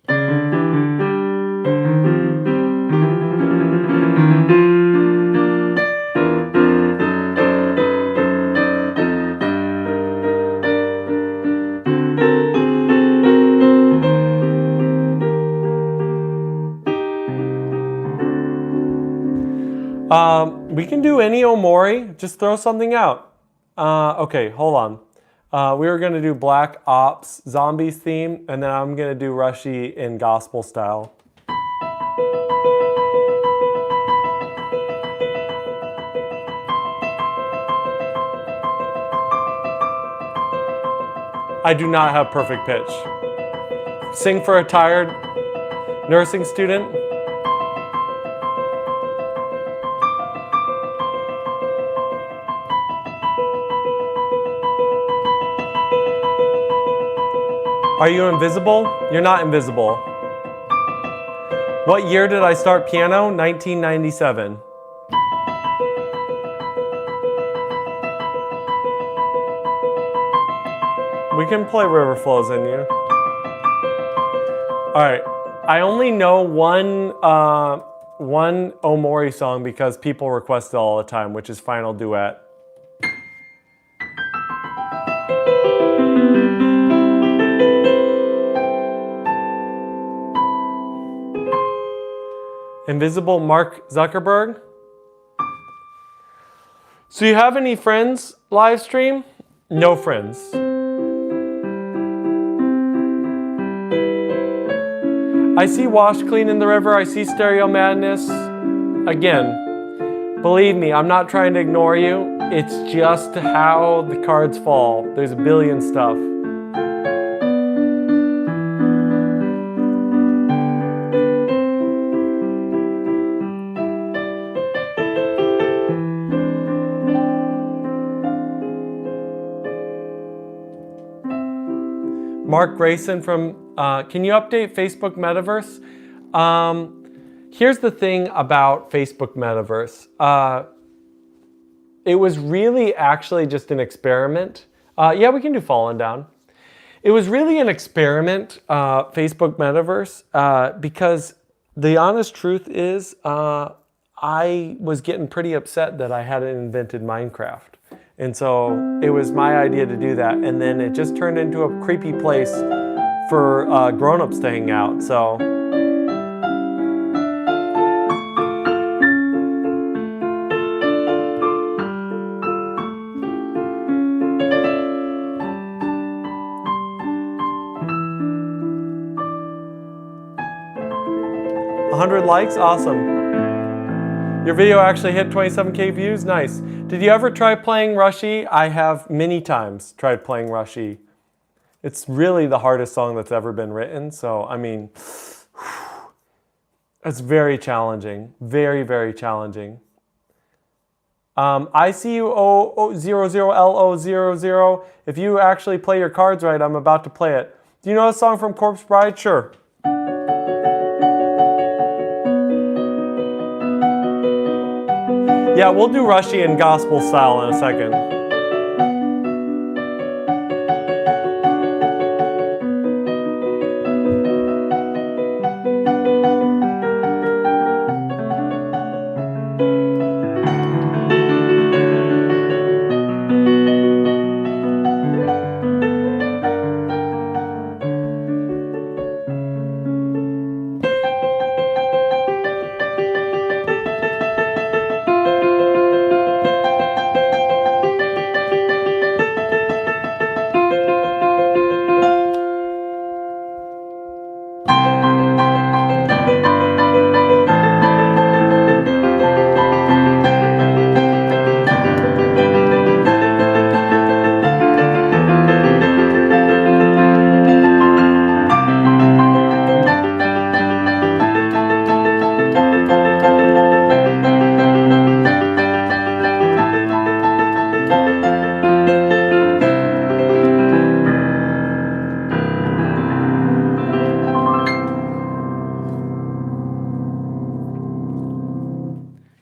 We can do any Omori, just throw something out. Okay, hold on. We were gonna do Black Ops Zombies theme, and then I'm gonna do Rushy in gospel style. I do not have perfect pitch. Sing for a tired nursing student. Are you invisible? You're not invisible. What year did I start piano? 1997. We can play River Flows in You. All right. I only know one Omori song because people request it all the time, which is Final Duet. Invisible Mark Zuckerberg. So you have any friends live stream? No friends. I see Wash Clean in the River. I see Stereo Madness. Again, believe me, I'm not trying to ignore you. It's just how the cards fall. There's a billion stuff. Mark Grayson from, can you update Facebook Metaverse? Here's the thing about Facebook Metaverse. It was really actually just an experiment. Yeah, we can do Fallen Down. It was really an experiment, Facebook Metaverse, because the honest truth is I was getting pretty upset that I hadn't invented Minecraft. And so it was my idea to do that. And then it just turned into a creepy place for grown-ups to hang out. So $100 likes, awesome. Your video actually hit 27K views, nice. Did you ever try playing Rushy? I have many times tried playing Rushy. It's really the hardest song that's ever been written. So, I mean, it's very challenging. Very, very challenging. ICU00LO00. If you actually play your cards right, I'm about to play it. Do you know a song from Corpse Bride? Sure. Yeah, we'll do Rushy and gospel style in a second.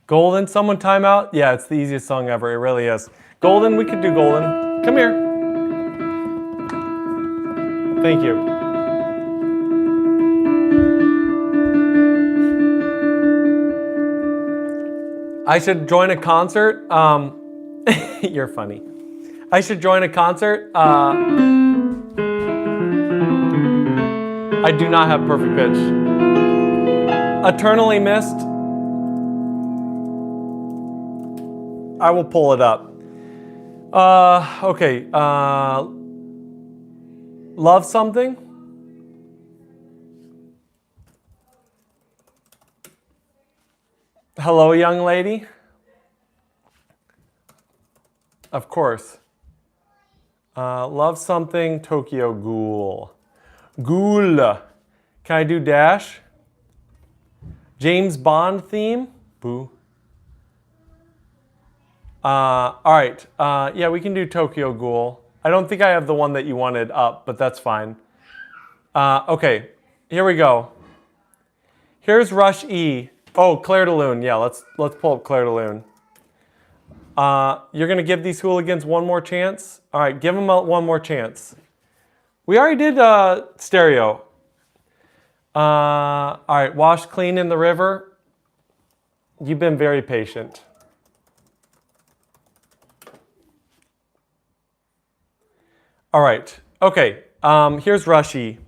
Golden, someone timeout? Yeah, it's the easiest song ever. It really is. Golden, we could do Golden. Come here. Thank you. I should join a concert. You're funny. I should join a concert. I do not have perfect pitch. Eternally Missed. I will pull it up. Okay. Love Something. Hello, young lady. Of course. Love Something, Tokyo Ghoul. Ghoul. Can I do Dash? James Bond theme? Boo. All right. Yeah, we can do Tokyo Ghoul. I don't think I have the one that you wanted up, but that's fine. Okay, here we go. Here's Rush E. Oh, Claire de Lune. Yeah, let's pull up Claire de Lune. You're gonna give these hooligans one more chance. All right, give them one more chance. We already did stereo. All right, Wash Clean in the River. You've been very patient. All right, okay, here's Rushy.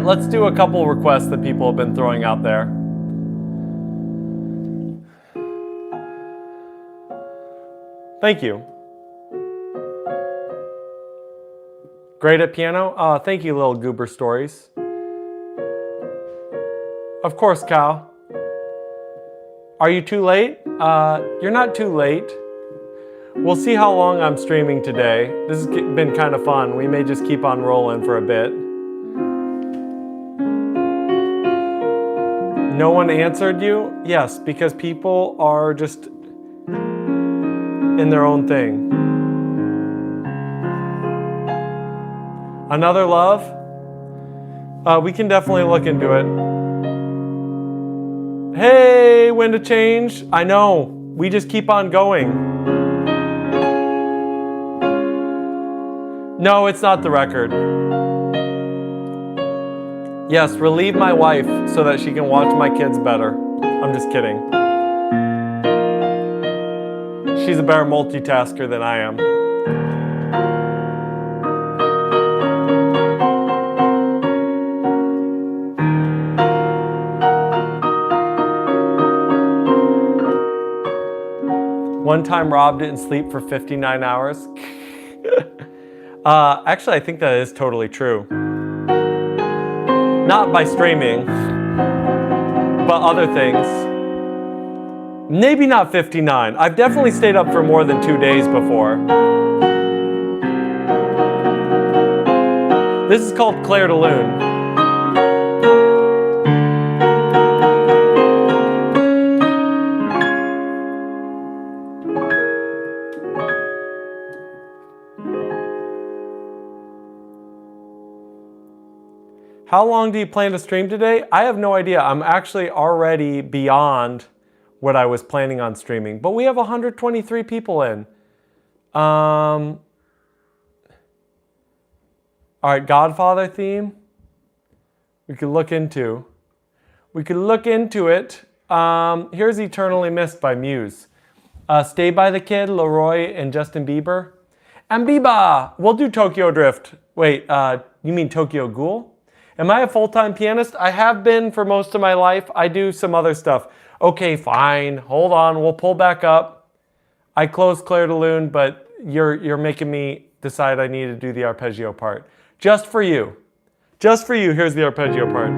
right, let's do a couple requests that people have been throwing out there. Thank you. Great at piano? Thank you, little goober stories. Of course, Cal. Are you too late? You're not too late. We'll see how long I'm streaming today. This has been kind of fun. We may just keep on rolling for a bit. No one answered you? Yes, because people are just in their own thing. Another love? We can definitely look into it. Hey, when to change? I know. We just keep on going. No, it's not the record. Yes, relieve my wife so that she can watch my kids better. I'm just kidding. She's a better multitasker than I am. One time Rob didn't sleep for 59 hours. Actually, I think that is totally true. Not by streaming, but other things. Maybe not 59. I've definitely stayed up for more than 2 days before. This is called Claire de Lune. How long do you plan to stream today? I have no idea. I'm actually already beyond what I was planning on streaming, but we have 123 people in. All right, Godfather theme. We could look into. it. Here's Eternally Missed by Muse. Stay by the Kid, Leroy, and Justin Bieber. And Biba! We'll do Tokyo Drift. Wait, you mean Tokyo Ghoul? Am I a full-time pianist? I have been for most of my life. I do some other stuff. Okay, fine. Hold on. We'll pull back up. I closed Claire de Lune, but you're making me decide I need to do the arpeggio part. Just for you. Just for you, here's the arpeggio part.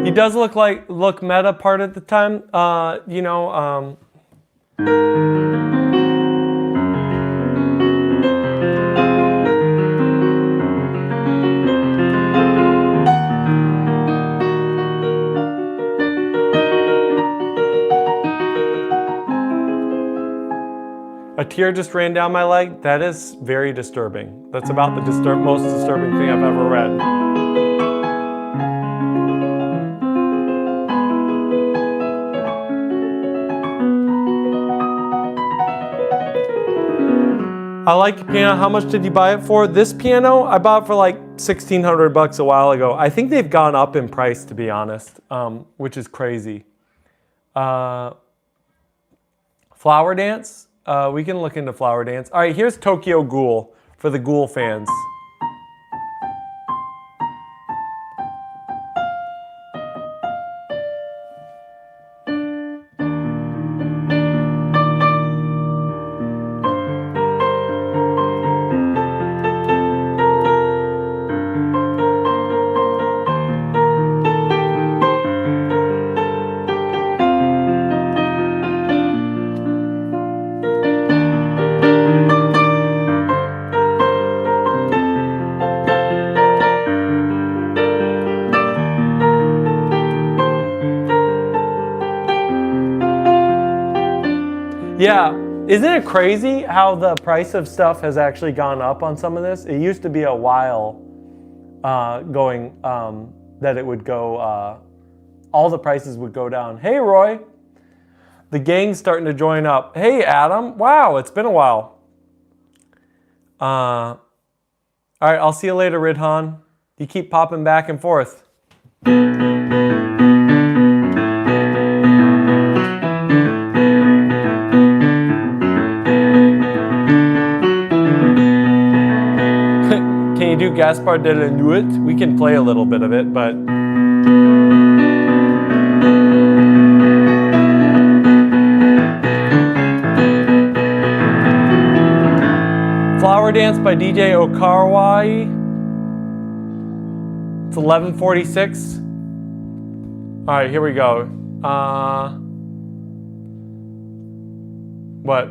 He does look meta part at the time, A tear just ran down my leg. That is very disturbing. That's about the most disturbing thing I've ever read. I like the piano. How much did you buy it for? This piano, I bought for like $1,600 a while ago. I think they've gone up in price, to be honest, which is crazy. Flower Dance. We can look into Flower Dance. All right, here's Tokyo Ghoul for the Ghoul fans. Yeah, isn't it crazy how the price of stuff has actually gone up on some of this? It used to be a while that it would go, all the prices would go down. Hey, Roy. The gang's starting to join up. Hey, Adam. Wow, it's been a while. All right, I'll see you later, Ridhan. You keep popping back and forth. Gaspard de la Nuit. We can play a little bit of it, but Flower Dance by DJ Okarawai. It's 11:46. All right, here we go. What?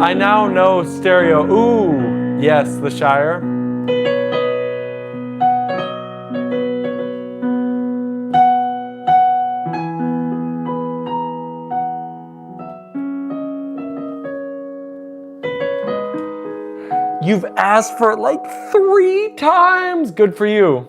I now know stereo. Ooh, yes, the Shire. You've asked for it like 3 times. Good for you.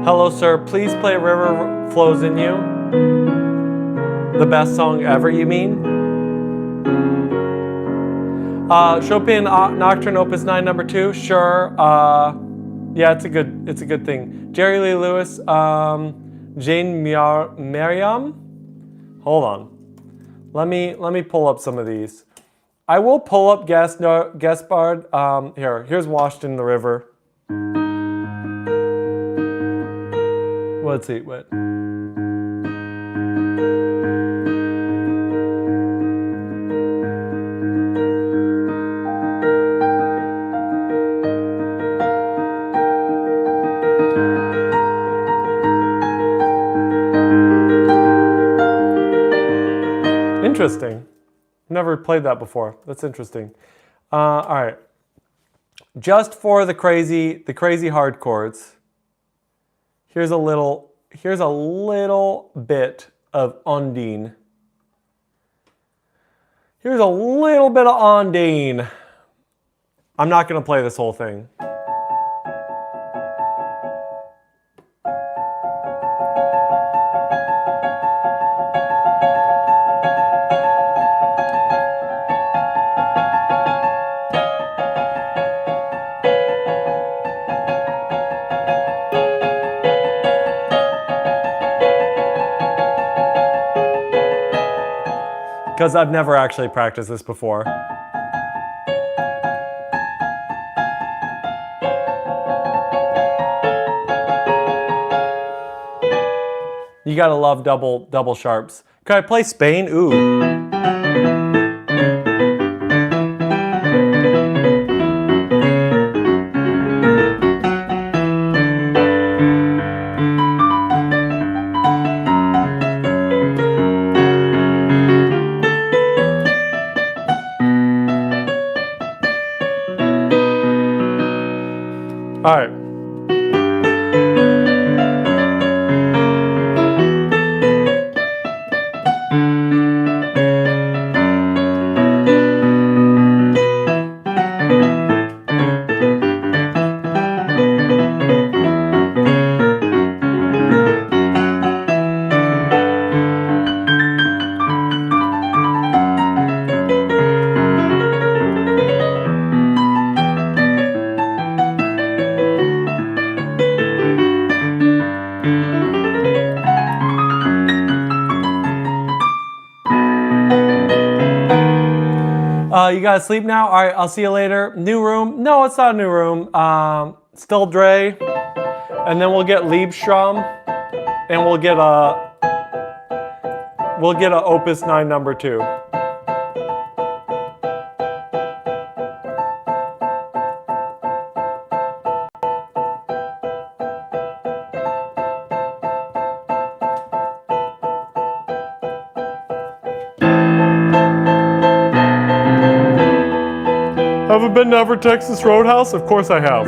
Hello, sir. Please play River Flows in You. The best song ever, you mean? Chopin Nocturne Opus 9 number 2. Sure. Yeah, it's a good thing. Jerry Lee Lewis, Jane Merriam. Hold on. Let me pull up some of these. I will pull up Gaspard. Here's Washed in the River. Let's see, what? Interesting. Never played that before. That's interesting. All right. Just for the crazy hard chords. Here's a little bit of Ondine. Here's a little bit of Ondine. I'm not going to play this whole thing. Because I've never actually practiced this before. You gotta love double sharps. Can I play Spain? Ooh. All right. You gotta sleep now? All right, I'll see you later. New room? No, it's not a new room. Still Dre. And then we'll get Liebstrom. And we'll get a Opus 9 number 2. been to Ever Texas Roadhouse? Of course I have.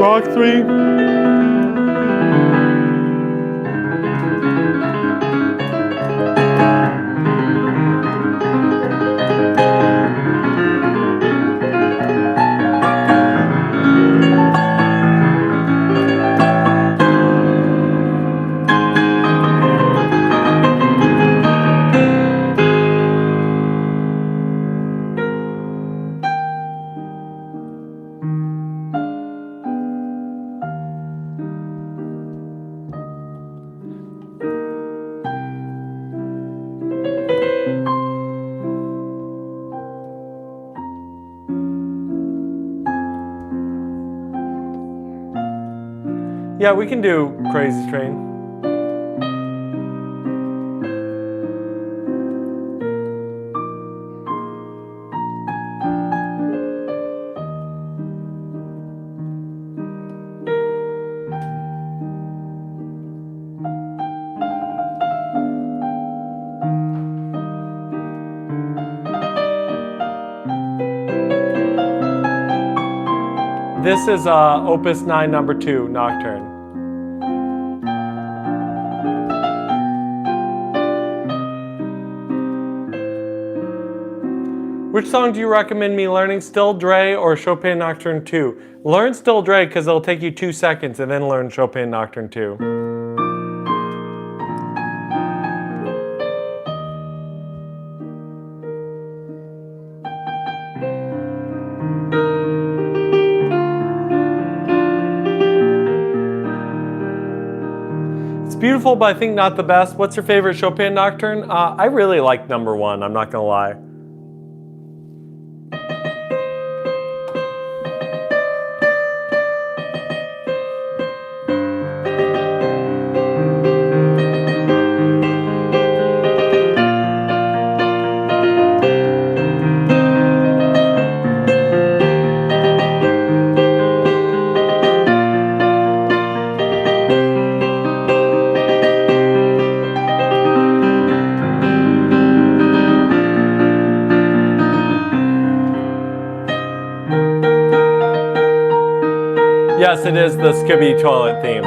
Rock 3. Yeah, we can do Crazy Train. This is Opus 9, number 2, Nocturne. Which song do you recommend me learning, Still Dre or Chopin Nocturne 2? Learn Still Dre because it'll take you 2 seconds, and then learn Chopin Nocturne 2. Beautiful, but I think not the best. What's your favorite Chopin Nocturne? I really like number 1, I'm not gonna lie. Yes, it is the Skibby toilet theme.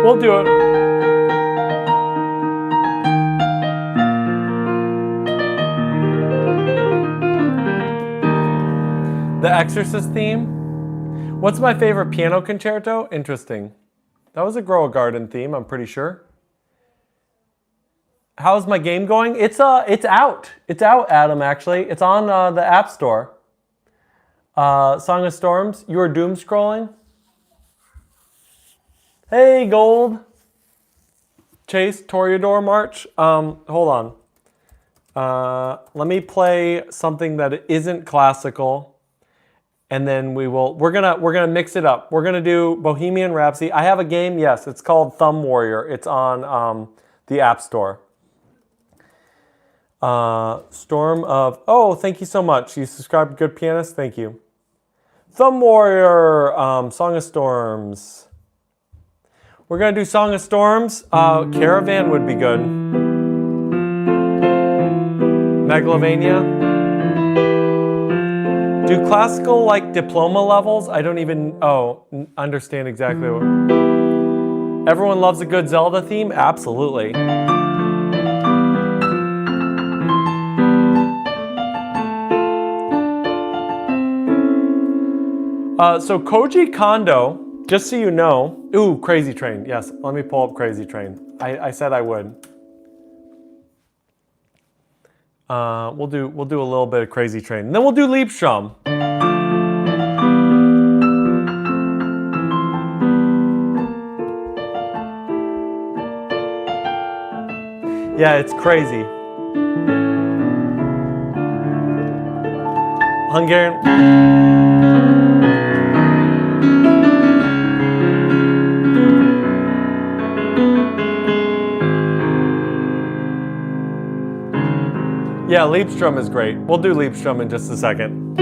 We'll do it. The Exorcist theme. What's my favorite piano concerto? Interesting. That was a Grow a Garden theme, I'm pretty sure. How's my game going? It's out. It's out, Adam, actually. It's on the App Store. Song of Storms. You are doom scrolling. Hey, Gold. Chase, Toreador March. Hold on. Let me play something that isn't classical. And then we're gonna mix it up. We're gonna do Bohemian Rhapsody. I have a game, yes, it's called Thumb Warrior. It's on the App Store. Storm of, oh, thank you so much. You subscribed, Good Pianist, thank you. Thumb Warrior, Song of Storms. We're gonna do Song of Storms. Caravan would be good. Megalovania. Do classical like diploma levels? I don't even, understand exactly what. Everyone loves a good Zelda theme? Absolutely. So Koji Kondo, just so you know, ooh, Crazy Train. Yes, let me pull up Crazy Train. I said I would. We'll do a little bit of Crazy Train, and then we'll do Liebstrom. Yeah, it's crazy. Hungarian. Yeah, Liebstrom is great. We'll do Liebstrom in just a second.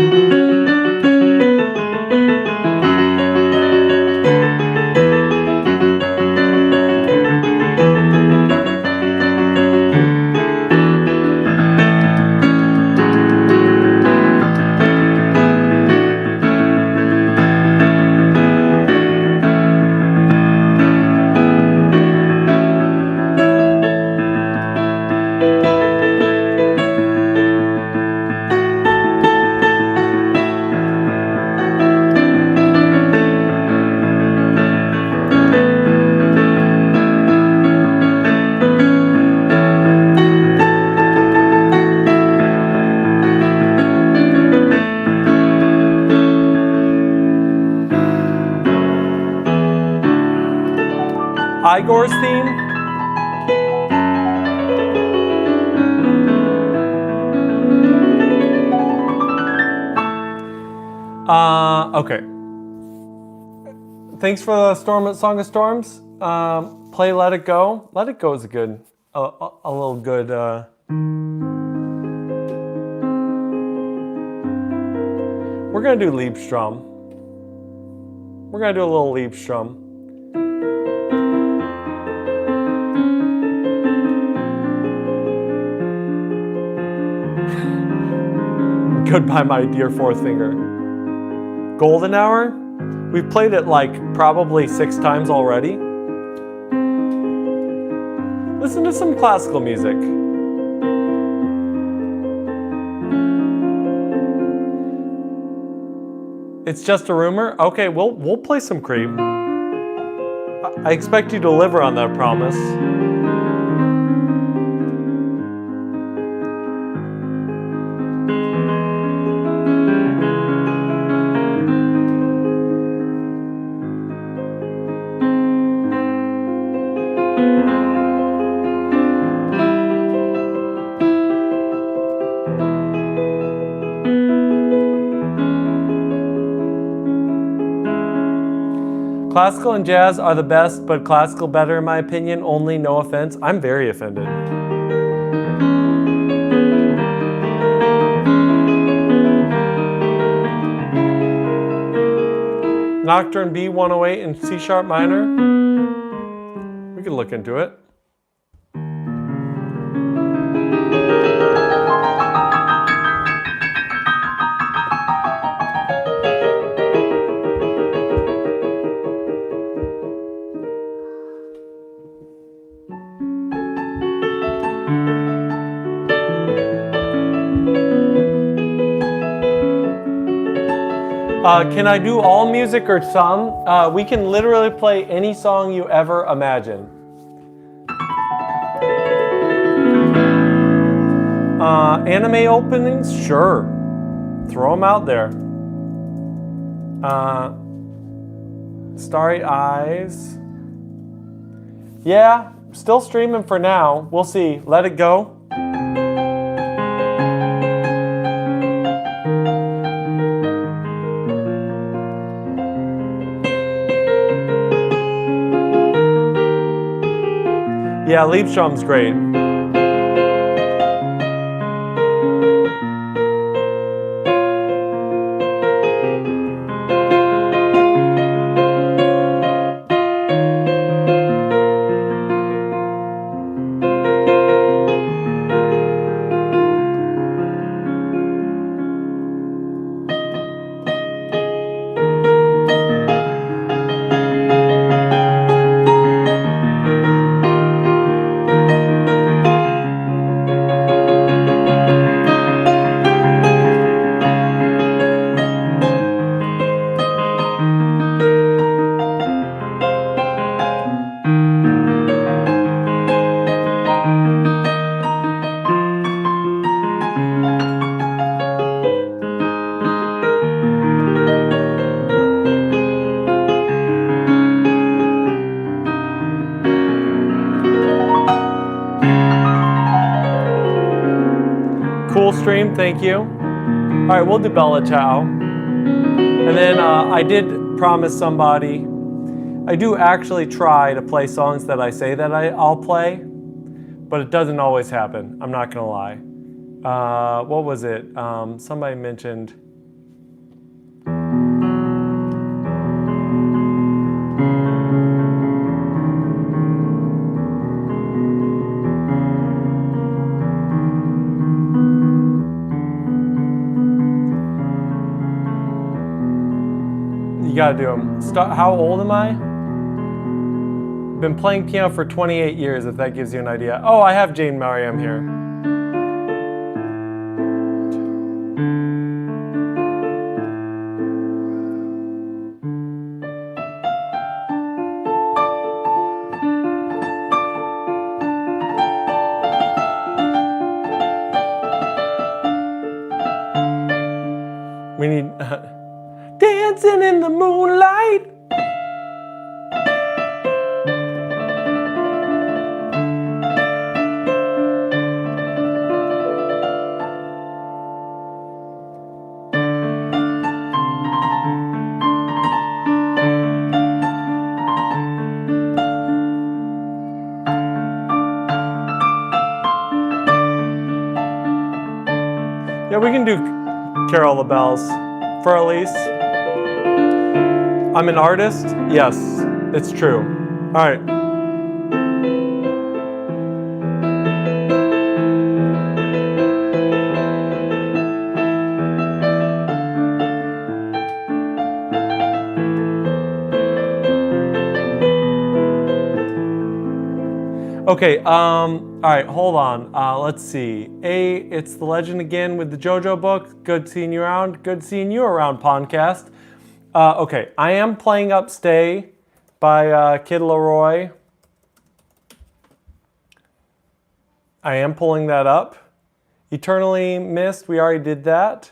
Wars theme. Okay. Thanks for the Song of Storms. Play Let It Go. Let It Go is a little good. We're gonna do Liebstrom. We're gonna do a little Liebstrom. Goodbye, my dear fourth finger. Golden Hour. We've played it like probably 6 times already. Listen to some classical music. It's just a rumor? Okay, we'll play some Creep. I expect you to deliver on that promise. Classical and jazz are the best, but classical better in my opinion, only, no offense. I'm very offended. Nocturne B108 in C sharp minor. We could look into it. Can I do all music or some? We can literally play any song you ever imagine. Anime openings? Sure. Throw them out there. Starry Eyes. Yeah, still streaming for now. We'll see. Let It Go. Yeah, Liebstrom's great. Cool stream, thank you. All right, we'll do Bella Ciao. And then I did promise somebody, I do actually try to play songs that I say that I'll play, but it doesn't always happen, I'm not gonna lie. What was it? Somebody mentioned, you gotta do them. How old am I? Been playing piano for 28 years, if that gives you an idea. Oh, I have Jane Mariam here. We need dancing in the moonlight. Yeah, we can do Carol the Bells for Elise. I'm an artist. Yes, it's true. All right. Okay, all right, hold on. Let's see. A, it's the legend again with the JoJo book. Good seeing you around. Good seeing you around, Podcast. Okay, I am playing Up Stay by Kid Leroy. I am pulling that up. Eternally Missed, we already did that.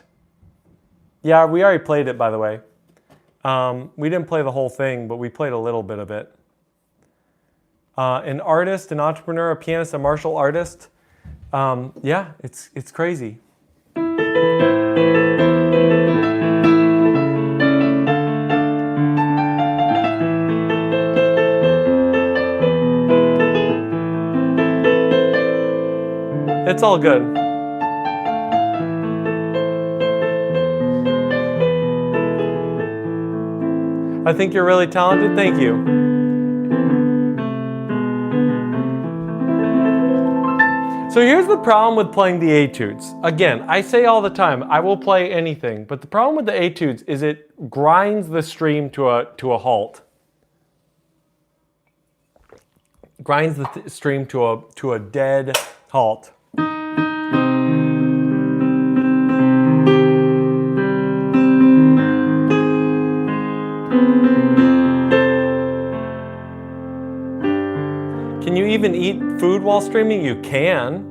Yeah, we already played it, by the way. We didn't play the whole thing, but we played a little bit of it. An artist, an entrepreneur, a pianist, a martial artist. Yeah, it's crazy. It's all good. I think you're really talented. Thank you. So here's the problem with playing the etudes. Again, I say all the time, I will play anything, but the problem with the etudes is it grinds the stream to a halt. Grinds the stream to a dead halt. Can you even eat food while streaming? You can.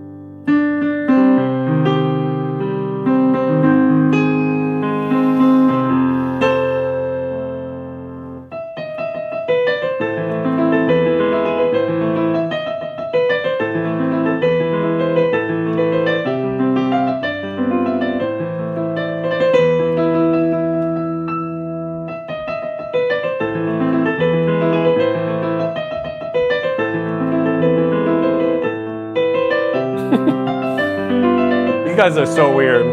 You guys are so weird.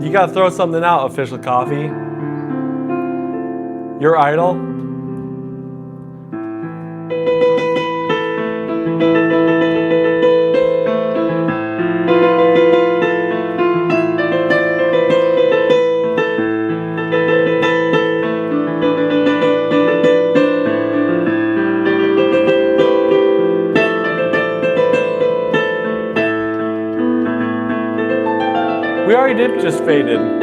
You gotta throw something out, Official Coffee. Your idol? We already did just faded.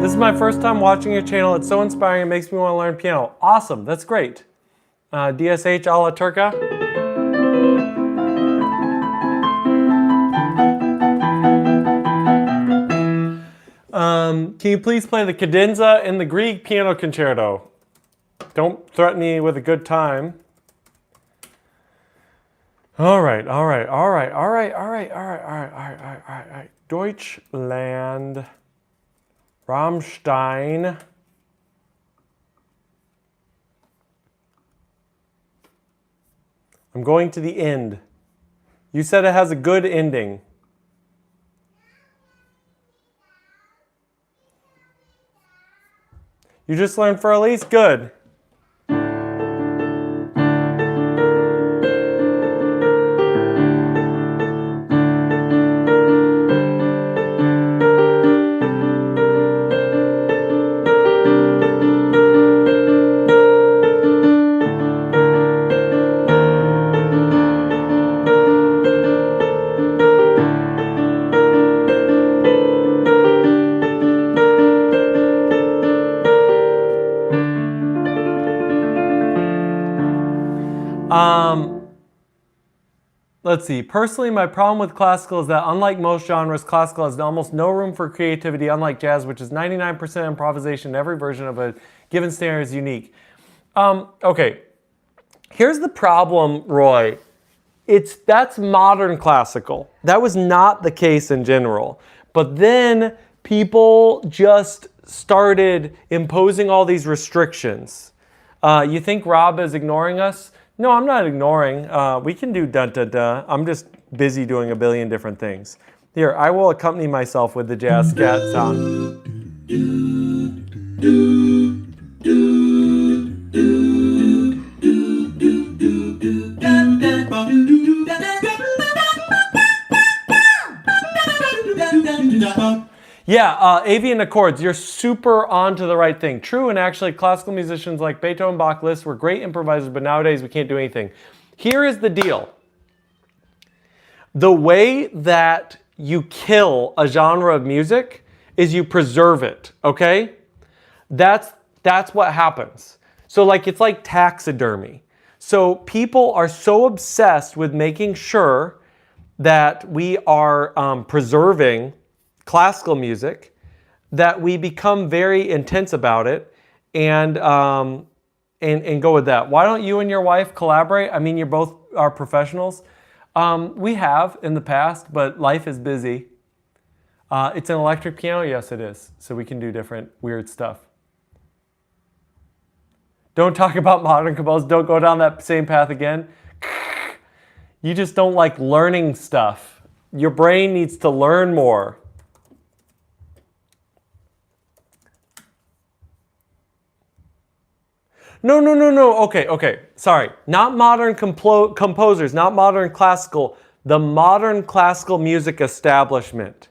This is my first time watching your channel. It's so inspiring. It makes me want to learn piano. Awesome. That's great. DSH a la Turca. Can you please play the cadenza in the Grieg piano concerto? Don't threaten me with a good time. All right. Deutschland, Rammstein. I'm going to the end. You said it has a good ending. You just learned for Elise? Good. Let's see. Personally, my problem with classical is that unlike most genres, classical has almost no room for creativity, unlike jazz, which is 99% improvisation. Every version of a given standard is unique. Okay. Here's the problem, Roy. That's modern classical. That was not the case in general. But then people just started imposing all these restrictions. You think Rob is ignoring us? No, I'm not ignoring. We can do dun-dun-dun. I'm just busy doing a billion different things. Here, I will accompany myself with the jazz scat sound. Yeah, avian accords, you're super onto the right thing. True, and actually classical musicians like Beethoven, Bach, Liszt were great improvisers, but nowadays we can't do anything. Here is the deal. The way that you kill a genre of music is you preserve it, okay? That's what happens. So like it's like taxidermy. So people are so obsessed with making sure that we are preserving classical music that we become very intense about it and go with that. Why don't you and your wife collaborate? I mean, you both are professionals. We have in the past, but life is busy. It's an electric piano? Yes, it is. So we can do different weird stuff. Don't talk about modern composers. Don't go down that same path again. You just don't like learning stuff. Your brain needs to learn more. No. Okay. Sorry. Not modern composers, not modern classical. The modern classical music establishment.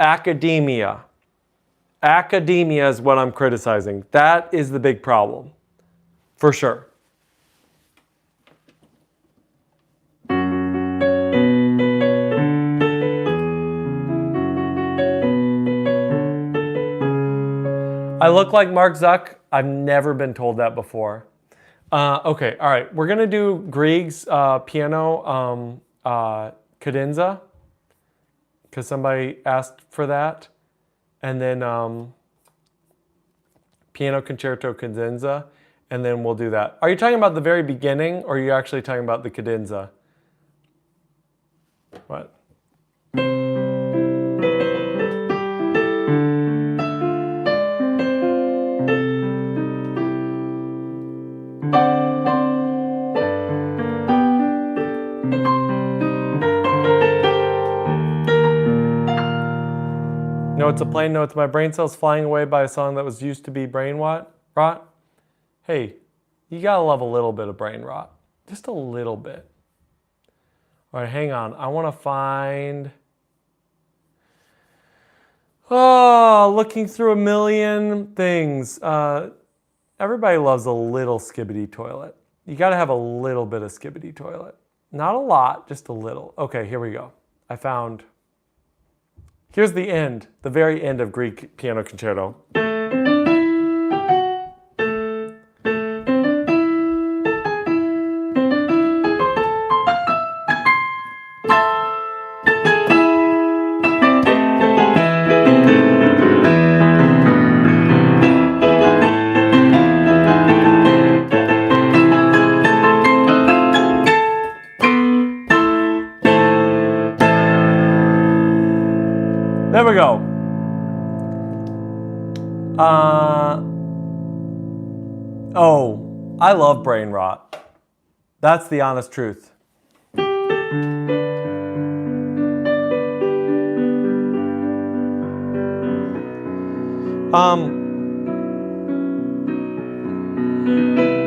Academia. Academia is what I'm criticizing. That is the big problem. For sure. I look like Mark Zuck. I've never been told that before. Okay, all right. We're going to do Grieg's piano cadenza because somebody asked for that. And then piano concerto cadenza. And then we'll do that. Are you talking about the very beginning or are you actually talking about the cadenza? What? No, it's a plain no. It's my brain cells flying away by a song that was used to be brain rot. Hey, you gotta love a little bit of brain rot. Just a little bit. All right, hang on. I want to find... Oh, looking through a million things. Everybody loves a little skibbity toilet. You gotta have a little bit of skibbity toilet. Not a lot, just a little. Okay, here we go. I found... Here's the end, the very end of Grieg Piano Concerto. There we go. Oh, I love brain rot. That's the honest truth.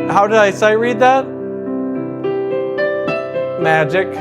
How did I sight read that? Magic.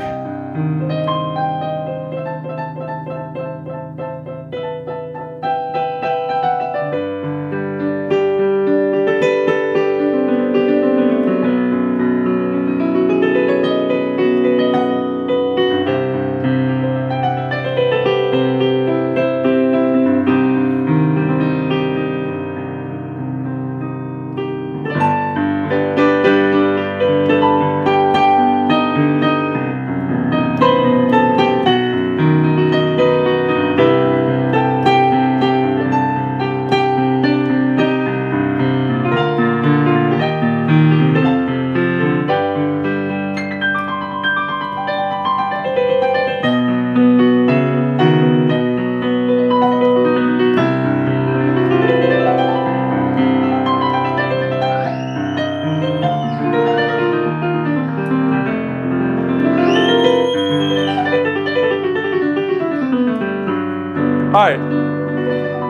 All right,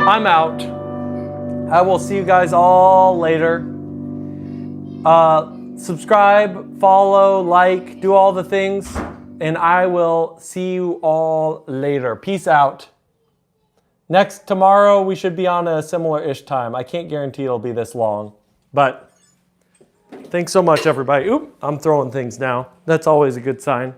I'm out. I will see you guys all later. Subscribe, follow, like, do all the things, and I will see you all later. Peace out. Tomorrow we should be on a similar-ish time. I can't guarantee it'll be this long, but thanks so much, everybody. Oop, I'm throwing things now. That's always a good sign.